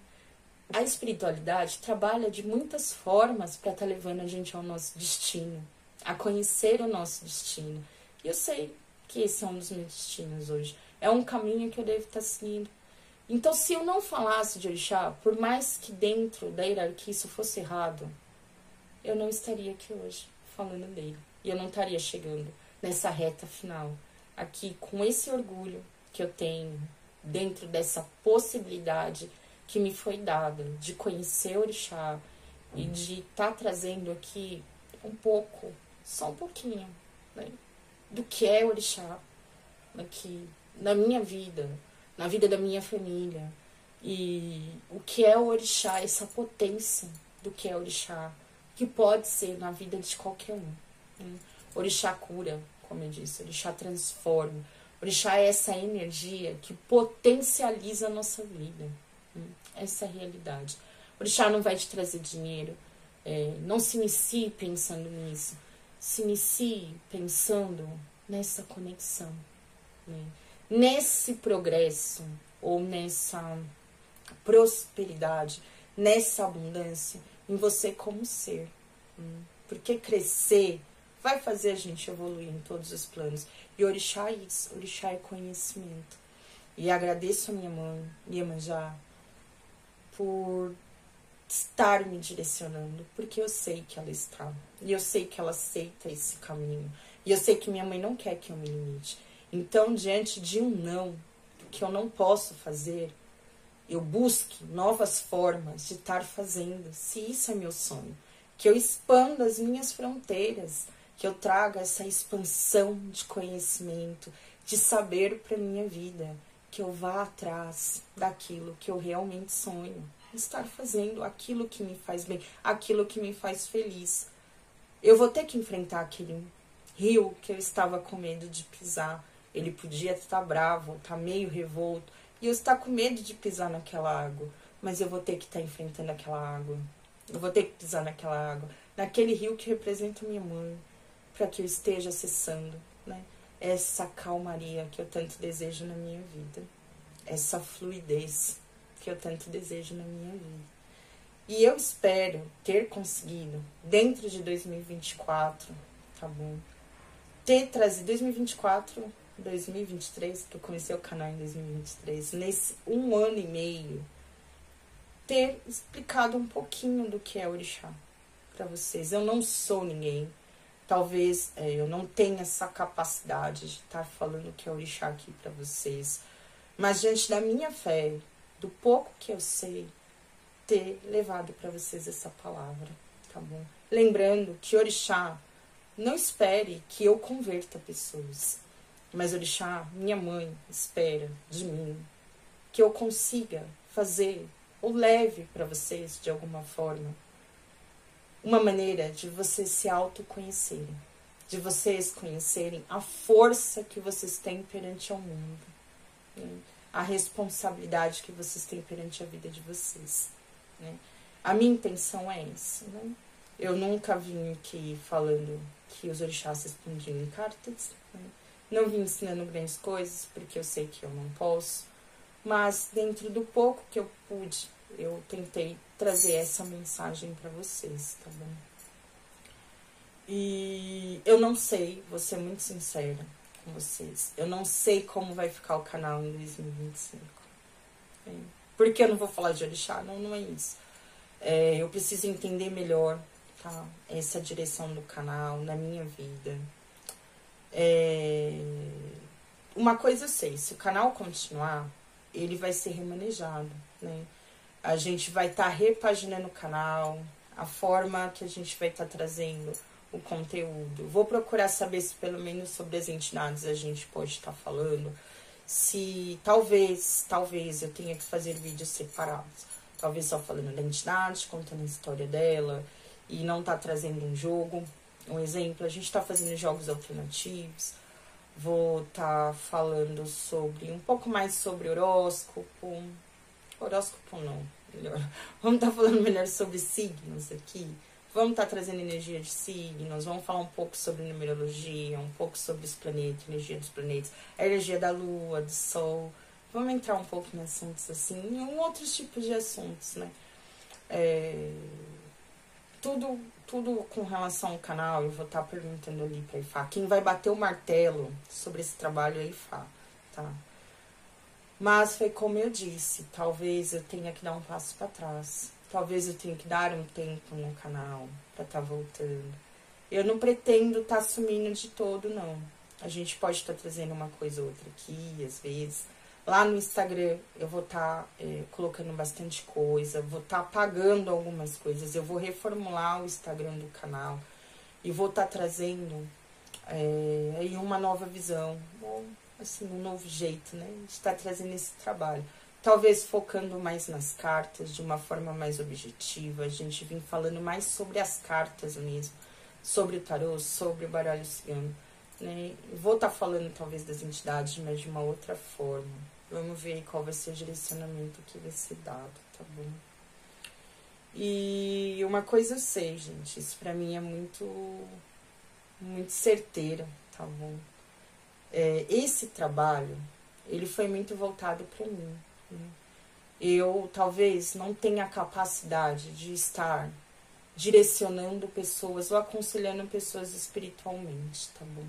A espiritualidade trabalha de muitas formas para estar levando a gente ao nosso destino, a conhecer o nosso destino. E eu sei que esse é um dos meus destinos hoje. É um caminho que eu devo estar seguindo. Então, se eu não falasse de orixá, por mais que dentro da hierarquia isso fosse errado, eu não estaria aqui hoje falando dele. E eu não estaria chegando nessa reta final, aqui com esse orgulho que eu tenho dentro dessa possibilidade que me foi dada de conhecer o orixá e de estar trazendo aqui um pouco, só um pouquinho, né, do que é o orixá aqui na minha vida, na vida da minha família, e o que é o orixá, essa potência do que é o orixá, que pode ser na vida de qualquer um, né? Orixá cura, como eu disse, orixá transforma, orixá é essa energia que potencializa a nossa vida, né? Essa é a realidade. Orixá não vai te trazer dinheiro, não se inicie pensando nisso, se inicie pensando nessa conexão, né? Nesse progresso, ou nessa prosperidade, nessa abundância, em você como ser. Porque crescer vai fazer a gente evoluir em todos os planos. E orixá é isso, orixá é conhecimento. E agradeço a minha mãe, Iemanjá, por estar me direcionando, porque eu sei que ela está. E eu sei que ela aceita esse caminho. E eu sei que minha mãe não quer que eu me limite. Então, diante de um não, que eu não posso fazer, eu busque novas formas de estar fazendo, se isso é meu sonho. Que eu expanda as minhas fronteiras, que eu traga essa expansão de conhecimento, de saber para minha vida, que eu vá atrás daquilo que eu realmente sonho. Estar fazendo aquilo que me faz bem, aquilo que me faz feliz. Eu vou ter que enfrentar aquele rio que eu estava com medo de pisar. Ele podia estar bravo, estar meio revolto, e eu estar com medo de pisar naquela água. Mas eu vou ter que estar enfrentando aquela água. Eu vou ter que pisar naquela água, naquele rio que representa minha mãe, para que eu esteja acessando, né, essa calmaria que eu tanto desejo na minha vida. Essa fluidez que eu tanto desejo na minha vida. E eu espero ter conseguido, dentro de 2024, tá bom? Ter trazido 2024, 2023, que eu comecei o canal em 2023, nesse 1 ano e meio, ter explicado um pouquinho do que é orixá para vocês. Eu não sou ninguém. Talvez eu não tenha essa capacidade de estar falando o que é orixá aqui para vocês. Mas diante da minha fé, do pouco que eu sei, ter levado para vocês essa palavra, tá bom? Lembrando que orixá, não espere que eu converta pessoas, mas orixá, minha mãe, espera de mim que eu consiga fazer ou leve para vocês, de alguma forma, uma maneira de vocês se autoconhecerem, de vocês conhecerem a força que vocês têm perante ao mundo, né? A responsabilidade que vocês têm perante a vida de vocês, né? A minha intenção é essa, né? Eu nunca vim aqui falando que os orixás respondiam em cartas, né? Não vim ensinando grandes coisas, porque eu sei que eu não posso, mas dentro do pouco que eu pude, eu tentei trazer essa mensagem para vocês, tá bom? E eu não sei, vou ser muito sincera com vocês, eu não sei como vai ficar o canal em 2025. Porque eu não vou falar de orixá, não é isso. Eu preciso entender melhor, tá, essa direção do canal, na minha vida. Uma coisa eu sei, se o canal continuar, ele vai ser remanejado, né? A gente vai estar repaginando o canal, a forma que a gente vai estar trazendo o conteúdo. Vou procurar saber se pelo menos sobre as entidades a gente pode estar falando. Se talvez eu tenha que fazer vídeos separados. Talvez só falando da entidade, contando a história dela e não tá trazendo um jogo. Um exemplo, a gente tá fazendo jogos alternativos. Vou estar falando sobre um pouco mais sobre horóscopo. Horóscopo não, melhor. Vamos estar falando melhor sobre signos aqui. Vamos estar trazendo energia de signos, vamos falar um pouco sobre numerologia, um pouco sobre os planetas, energia dos planetas, a energia da lua, do sol. Vamos entrar um pouco em assuntos assim, em outros tipos de assuntos, né? Tudo com relação ao canal, eu vou estar perguntando ali pra Ifá. Quem vai bater o martelo sobre esse trabalho é Ifá, tá? Mas foi como eu disse, talvez eu tenha que dar um passo para trás. Talvez eu tenha que dar um tempo no canal para estar voltando. Eu não pretendo estar sumindo de todo, não. A gente pode estar trazendo uma coisa ou outra aqui, às vezes. Lá no Instagram eu vou estar colocando bastante coisa, vou estar apagando algumas coisas. Eu vou reformular o Instagram do canal e vou estar trazendo aí uma nova visão, assim, um novo jeito, né, de estar trazendo esse trabalho. Talvez focando mais nas cartas, de uma forma mais objetiva. A gente vem falando mais sobre as cartas mesmo, sobre o tarô, sobre o baralho cigano, né? Vou estar falando talvez das entidades, mas de uma outra forma. Vamos ver qual vai ser o direcionamento que vai ser dado, tá bom? E uma coisa eu sei, gente, isso pra mim é muito certeiro, tá bom? Esse trabalho, ele foi muito voltado pra mim. Eu talvez não tenha a capacidade de estar direcionando pessoas ou aconselhando pessoas espiritualmente, tá bom?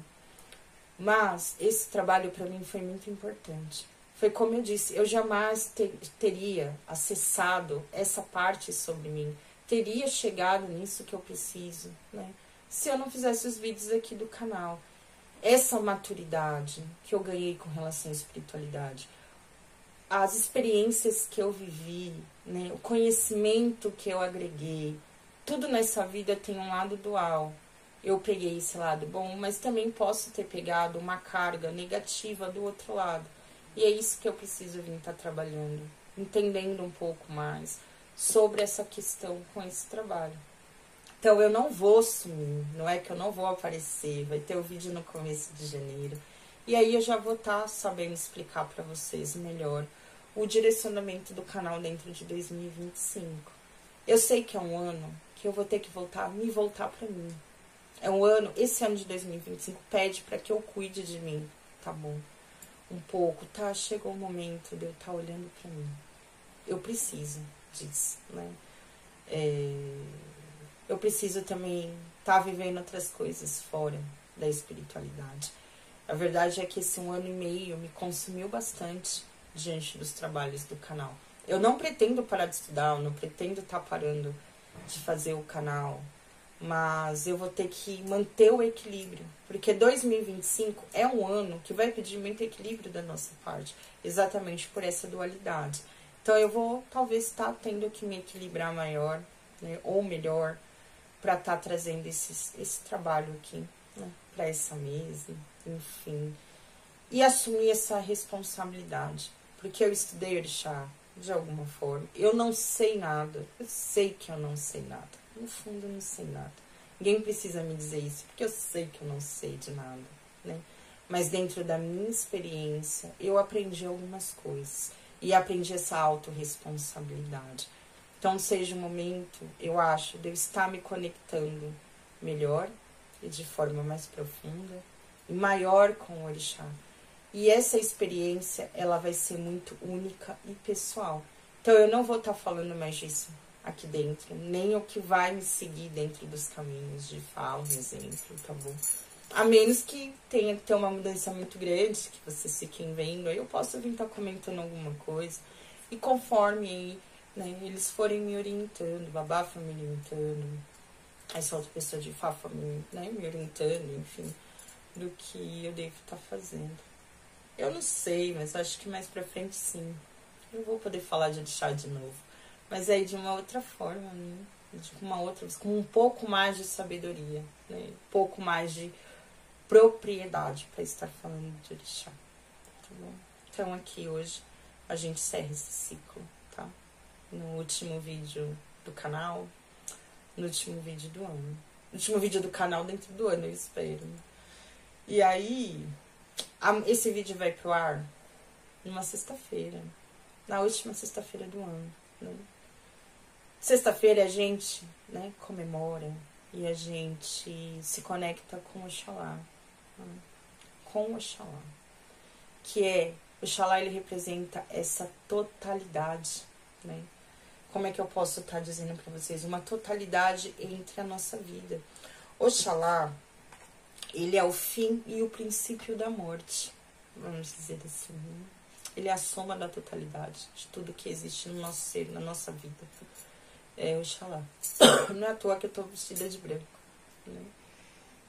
Mas esse trabalho para mim foi muito importante. Foi como eu disse, eu jamais teria acessado essa parte sobre mim, teria chegado nisso que eu preciso, né? Se eu não fizesse os vídeos aqui do canal. Essa maturidade que eu ganhei com relação à espiritualidade, as experiências que eu vivi, né? O conhecimento que eu agreguei, tudo nessa vida tem um lado dual. Eu peguei esse lado bom, mas também posso ter pegado uma carga negativa do outro lado. E é isso que eu preciso vir estar trabalhando, entendendo um pouco mais sobre essa questão com esse trabalho. Então eu não vou sumir, não é que eu não vou aparecer, vai ter o vídeo no começo de janeiro. E aí eu já vou estar sabendo explicar para vocês melhor o direcionamento do canal dentro de 2025. Eu sei que é um ano que eu vou ter que me voltar para mim. É um ano, esse ano de 2025 pede para que eu cuide de mim, tá bom? Um pouco, tá? Chegou o momento de eu estar olhando para mim. Eu preciso disso, né? Eu preciso também estar vivendo outras coisas fora da espiritualidade. A verdade é que esse 1 ano e meio me consumiu bastante diante dos trabalhos do canal. Eu não pretendo parar de estudar, eu não pretendo estar parando de fazer o canal, mas eu vou ter que manter o equilíbrio, porque 2025 é um ano que vai pedir muito equilíbrio da nossa parte, exatamente por essa dualidade. Então eu vou talvez estar tendo que me equilibrar maior, né, ou melhor, para estar trazendo esse trabalho aqui, né, para essa mesa, enfim, e assumir essa responsabilidade, porque eu estudei orixá de alguma forma. Eu não sei nada, eu sei que eu não sei nada. No fundo, eu não sei nada. Ninguém precisa me dizer isso, porque eu sei que eu não sei de nada, né? Mas dentro da minha experiência, eu aprendi algumas coisas. E aprendi essa autorresponsabilidade. Então, seja um momento, eu acho, de eu estar me conectando melhor e de forma mais profunda e maior com o orixá. E essa experiência, ela vai ser muito única e pessoal. Então, eu não vou estar falando mais disso aqui dentro, nem o que vai me seguir dentro dos caminhos de fala, exemplo, tá bom? A menos que tenha que ter uma mudança muito grande, que vocês fiquem vendo, aí eu posso vir estar comentando alguma coisa. E conforme aí, né, eles forem me orientando, babá foi me orientando, essa outra pessoa de Fá foi me orientando, enfim, do que eu devo estar fazendo. Eu não sei, mas acho que mais pra frente sim. Eu vou poder falar de chá de novo. Mas aí de uma outra forma, né? Com um pouco mais de sabedoria, né? Um pouco mais de propriedade para estar falando de orixá, tá bom? Então aqui hoje a gente encerra esse ciclo, tá? No último vídeo do canal, no último vídeo do ano. No último vídeo do canal dentro do ano, eu espero. E aí, esse vídeo vai pro ar numa sexta-feira, na última sexta-feira do ano, né? Sexta-feira a gente, né, comemora e a gente se conecta com Oxalá, né? Com Oxalá, que é, Oxalá ele representa essa totalidade, né? Como é que eu posso estar dizendo para vocês? Uma totalidade entre a nossa vida. Oxalá, ele é o fim e o princípio da morte, vamos dizer assim, né? Ele é a soma da totalidade de tudo que existe no nosso ser, na nossa vida. É Oxalá. Não é à toa que eu tô vestida de branco, né?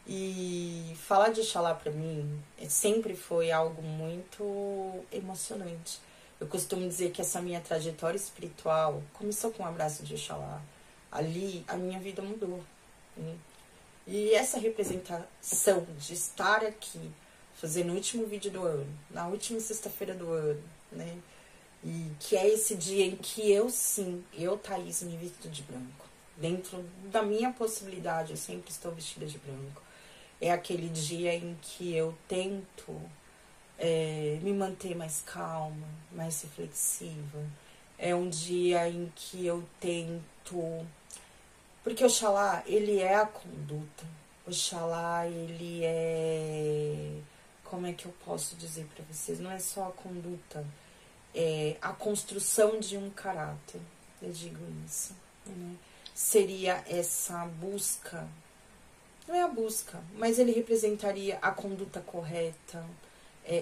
E falar de Oxalá pra mim sempre foi algo muito emocionante. Eu costumo dizer que essa minha trajetória espiritual começou com um abraço de Oxalá. Ali a minha vida mudou, né? E essa representação de estar aqui, fazendo o último vídeo do ano, na última sexta-feira do ano, né? E que é esse dia em que eu, Thaís, me visto de branco. Dentro da minha possibilidade, eu sempre estou vestida de branco. É aquele dia em que eu tento me manter mais calma, mais reflexiva. É um dia em que eu tento... Porque Oxalá, ele é a conduta. Oxalá, ele é... Como é que eu posso dizer para vocês? Não é só a conduta, é a construção de um caráter. Eu digo isso, né? Seria essa busca... Não é a busca, mas ele representaria a conduta correta,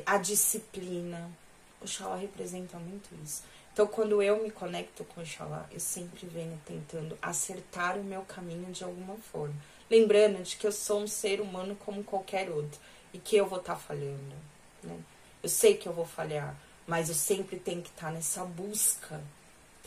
a disciplina, Oxalá representa muito isso. Então, quando eu me conecto com Oxalá, eu sempre venho tentando acertar o meu caminho de alguma forma. Lembrando de que eu sou um ser humano como qualquer outro. E que eu vou estar falhando, né? Eu sei que eu vou falhar, mas eu sempre tenho que estar nessa busca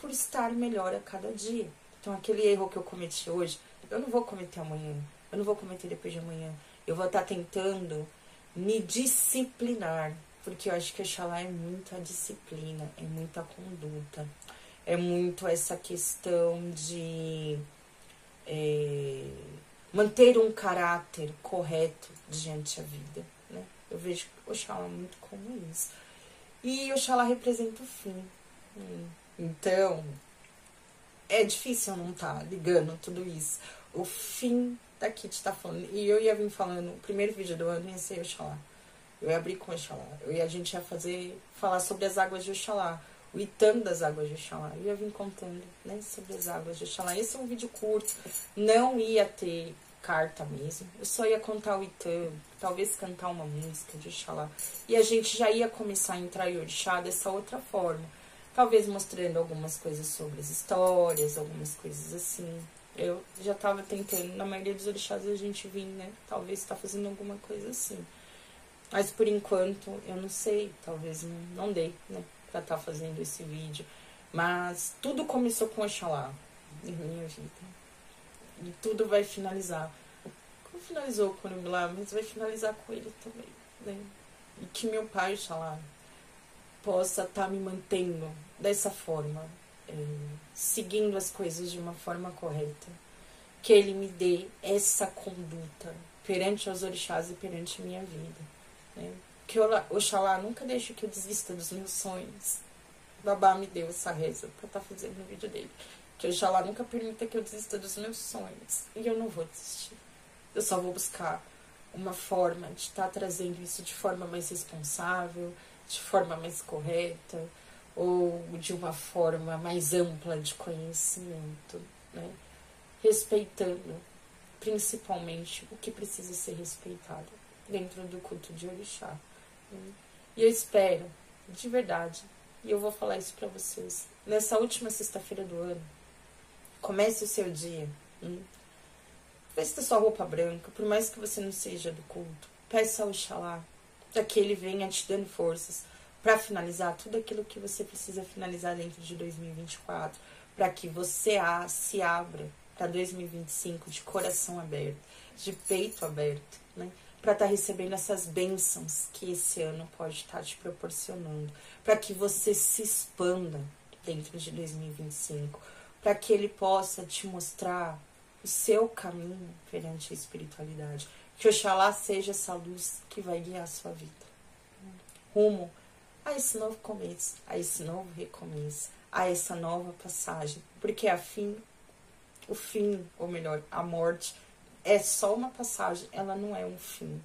por estar melhor a cada dia. Então, aquele erro que eu cometi hoje, eu não vou cometer amanhã. Eu não vou cometer depois de amanhã. Eu vou estar tentando me disciplinar. Porque eu acho que Oxalá é muito a disciplina, é muita conduta. É muito essa questão de manter um caráter correto diante da vida, né? Eu vejo Oxalá muito como isso. E Oxalá representa o fim. Então, é difícil eu não estar ligando tudo isso. O fim da Kitty tá falando. E eu ia vir falando, o primeiro vídeo do ano ia ser Oxalá. Eu ia abrir com Oxalá. A gente ia falar sobre as águas de Oxalá. O Itã das águas de Oxalá. Eu ia vir contando, né, sobre as águas de Oxalá. Esse é um vídeo curto. Não ia ter carta mesmo. Eu só ia contar o Itã. Talvez cantar uma música de Oxalá. E a gente já ia começar a entrar em Orixá dessa outra forma. Talvez mostrando algumas coisas sobre as histórias, algumas coisas assim. Eu já tava tentando, na maioria dos orixás a gente vir, né? Talvez tá fazendo alguma coisa assim. Mas por enquanto, eu não sei, talvez não dê, né, pra estar fazendo esse vídeo. Mas tudo começou com Oxalá em minha vida. E tudo vai finalizar. Como finalizou com o Orixá, mas vai finalizar com ele também, né? E que meu pai, Oxalá, possa estar me mantendo dessa forma, seguindo as coisas de uma forma correta. Que ele me dê essa conduta perante os orixás e perante a minha vida. Né? Que Oxalá nunca deixe que eu desista dos meus sonhos. Babá me deu essa reza pra estar fazendo o vídeo dele. Que Oxalá nunca permita que eu desista dos meus sonhos. E eu não vou desistir. Eu só vou buscar uma forma de estar trazendo isso de forma mais responsável, de forma mais correta, ou de uma forma mais ampla de conhecimento, né? Respeitando principalmente o que precisa ser respeitado dentro do culto de Orixá. E eu espero, de verdade, e eu vou falar isso pra vocês, nessa última sexta-feira do ano, comece o seu dia, vesta sua roupa branca, por mais que você não seja do culto, peça ao Oxalá, para que ele venha te dando forças para finalizar tudo aquilo que você precisa finalizar dentro de 2024, para que você se abra para 2025 de coração aberto, de peito aberto, né? Para estar recebendo essas bênçãos que esse ano pode estar te proporcionando, para que você se expanda dentro de 2025, para que ele possa te mostrar o seu caminho perante a espiritualidade, que Oxalá seja essa luz que vai guiar a sua vida, rumo a esse novo começo, a esse novo recomeço, a essa nova passagem, porque o fim, ou melhor, a morte, é só uma passagem, ela não é um fim.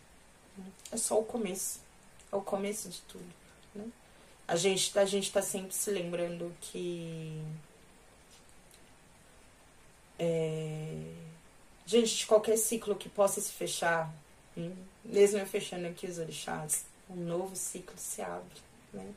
É só o começo. É o começo de tudo. Né? A gente tá sempre se lembrando que diante de qualquer ciclo que possa se fechar, mesmo eu fechando aqui os orixás, um novo ciclo se abre. Né?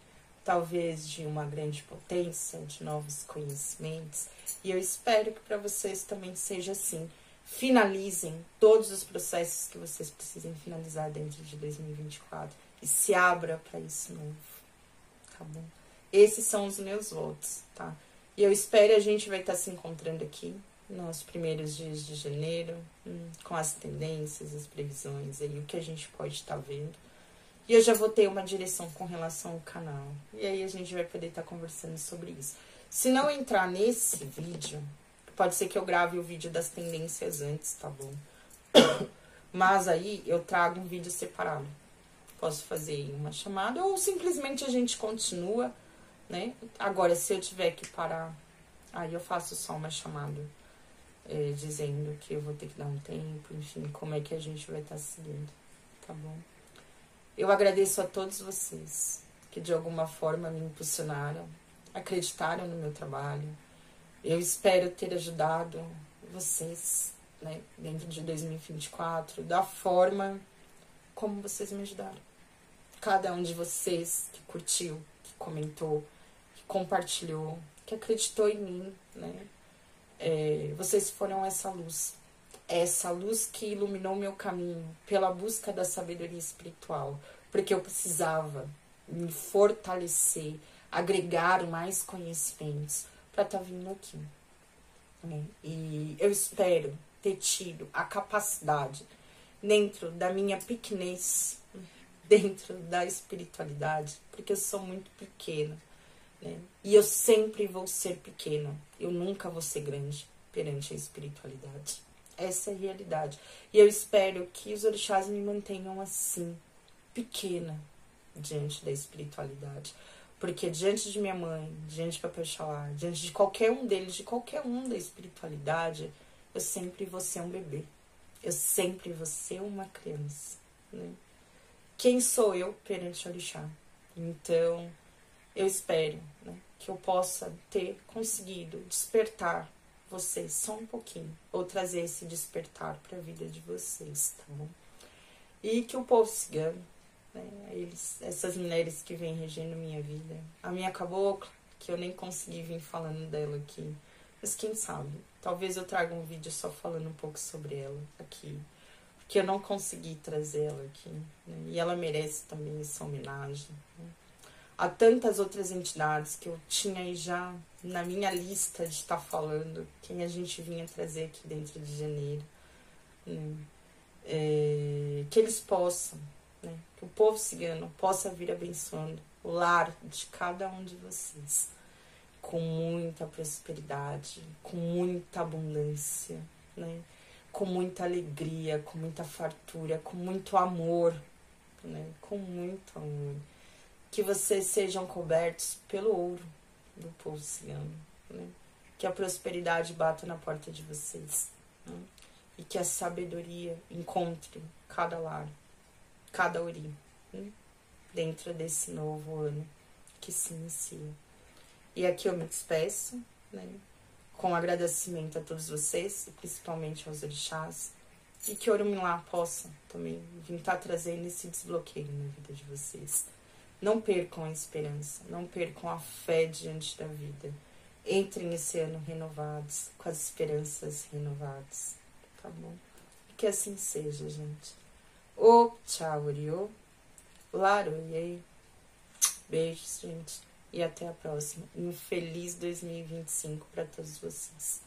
Talvez de uma grande potência, de novos conhecimentos. E eu espero que para vocês também seja assim. Finalizem todos os processos que vocês precisem finalizar dentro de 2024 e se abra para isso novo, tá bom? Esses são os meus votos, tá? E eu espero a gente vai estar se encontrando aqui nos primeiros dias de janeiro, com as tendências, as previsões, aí o que a gente pode estar vendo. E eu já vou ter uma direção com relação ao canal. E aí a gente vai poder estar conversando sobre isso. Se não entrar nesse vídeo, pode ser que eu grave o vídeo das tendências antes, tá bom? Mas aí eu trago um vídeo separado. Posso fazer uma chamada ou simplesmente a gente continua, né? Agora, se eu tiver que parar, aí eu faço só uma chamada dizendo que eu vou ter que dar um tempo, enfim, como é que a gente vai estar seguindo, tá bom? Eu agradeço a todos vocês que de alguma forma me impulsionaram, acreditaram no meu trabalho. Eu espero ter ajudado vocês, né, dentro de 2024, da forma como vocês me ajudaram. Cada um de vocês que curtiu, que comentou, que compartilhou, que acreditou em mim, né? Vocês foram essa luz que iluminou meu caminho pela busca da sabedoria espiritual, porque eu precisava me fortalecer, agregar mais conhecimentos para estar vindo aqui, né? E eu espero ter tido a capacidade, dentro da minha pequenez, dentro da espiritualidade, porque eu sou muito pequena, né? E eu sempre vou ser pequena, eu nunca vou ser grande perante a espiritualidade. Essa é a realidade. E eu espero que os orixás me mantenham assim, pequena, diante da espiritualidade. Porque diante de minha mãe, diante de Papai Oxalá, diante de qualquer um deles, de qualquer um da espiritualidade, eu sempre vou ser um bebê. Eu sempre vou ser uma criança, né? Quem sou eu perante o orixá? Então, eu espero, né, que eu possa ter conseguido despertar vocês só um pouquinho, ou trazer esse despertar para a vida de vocês, tá bom? E que o povo cigano, né, essas mulheres que vêm regendo minha vida, a minha cabocla, que eu nem consegui vir falando dela aqui, mas quem sabe, talvez eu traga um vídeo só falando um pouco sobre ela aqui, porque eu não consegui trazer ela aqui, né, e ela merece também essa homenagem, né? Há tantas outras entidades que eu tinha aí já na minha lista de estar falando, quem a gente vinha trazer aqui dentro de janeiro, né? Que eles possam, né? Que o povo cigano possa vir abençoando o lar de cada um de vocês, com muita prosperidade, com muita abundância, né? Com muita alegria, com muita fartura, com muito amor, né? Com muito amor. Que vocês sejam cobertos pelo ouro do povo cigano, né? Que a prosperidade bata na porta de vocês, né? E que a sabedoria encontre cada lar, cada ori, né? Dentro desse novo ano que se inicia. E aqui eu me despeço, né? Com agradecimento a todos vocês, e principalmente aos orixás, e que Orumilá possa também vir estar trazendo esse desbloqueio na vida de vocês. Não percam a esperança, não percam a fé diante da vida. Entrem esse ano renovados, com as esperanças renovadas, tá bom? Que assim seja, gente. O tchau, Oriô. Laroiei. Beijos, gente. E até a próxima. Um feliz 2025 para todos vocês.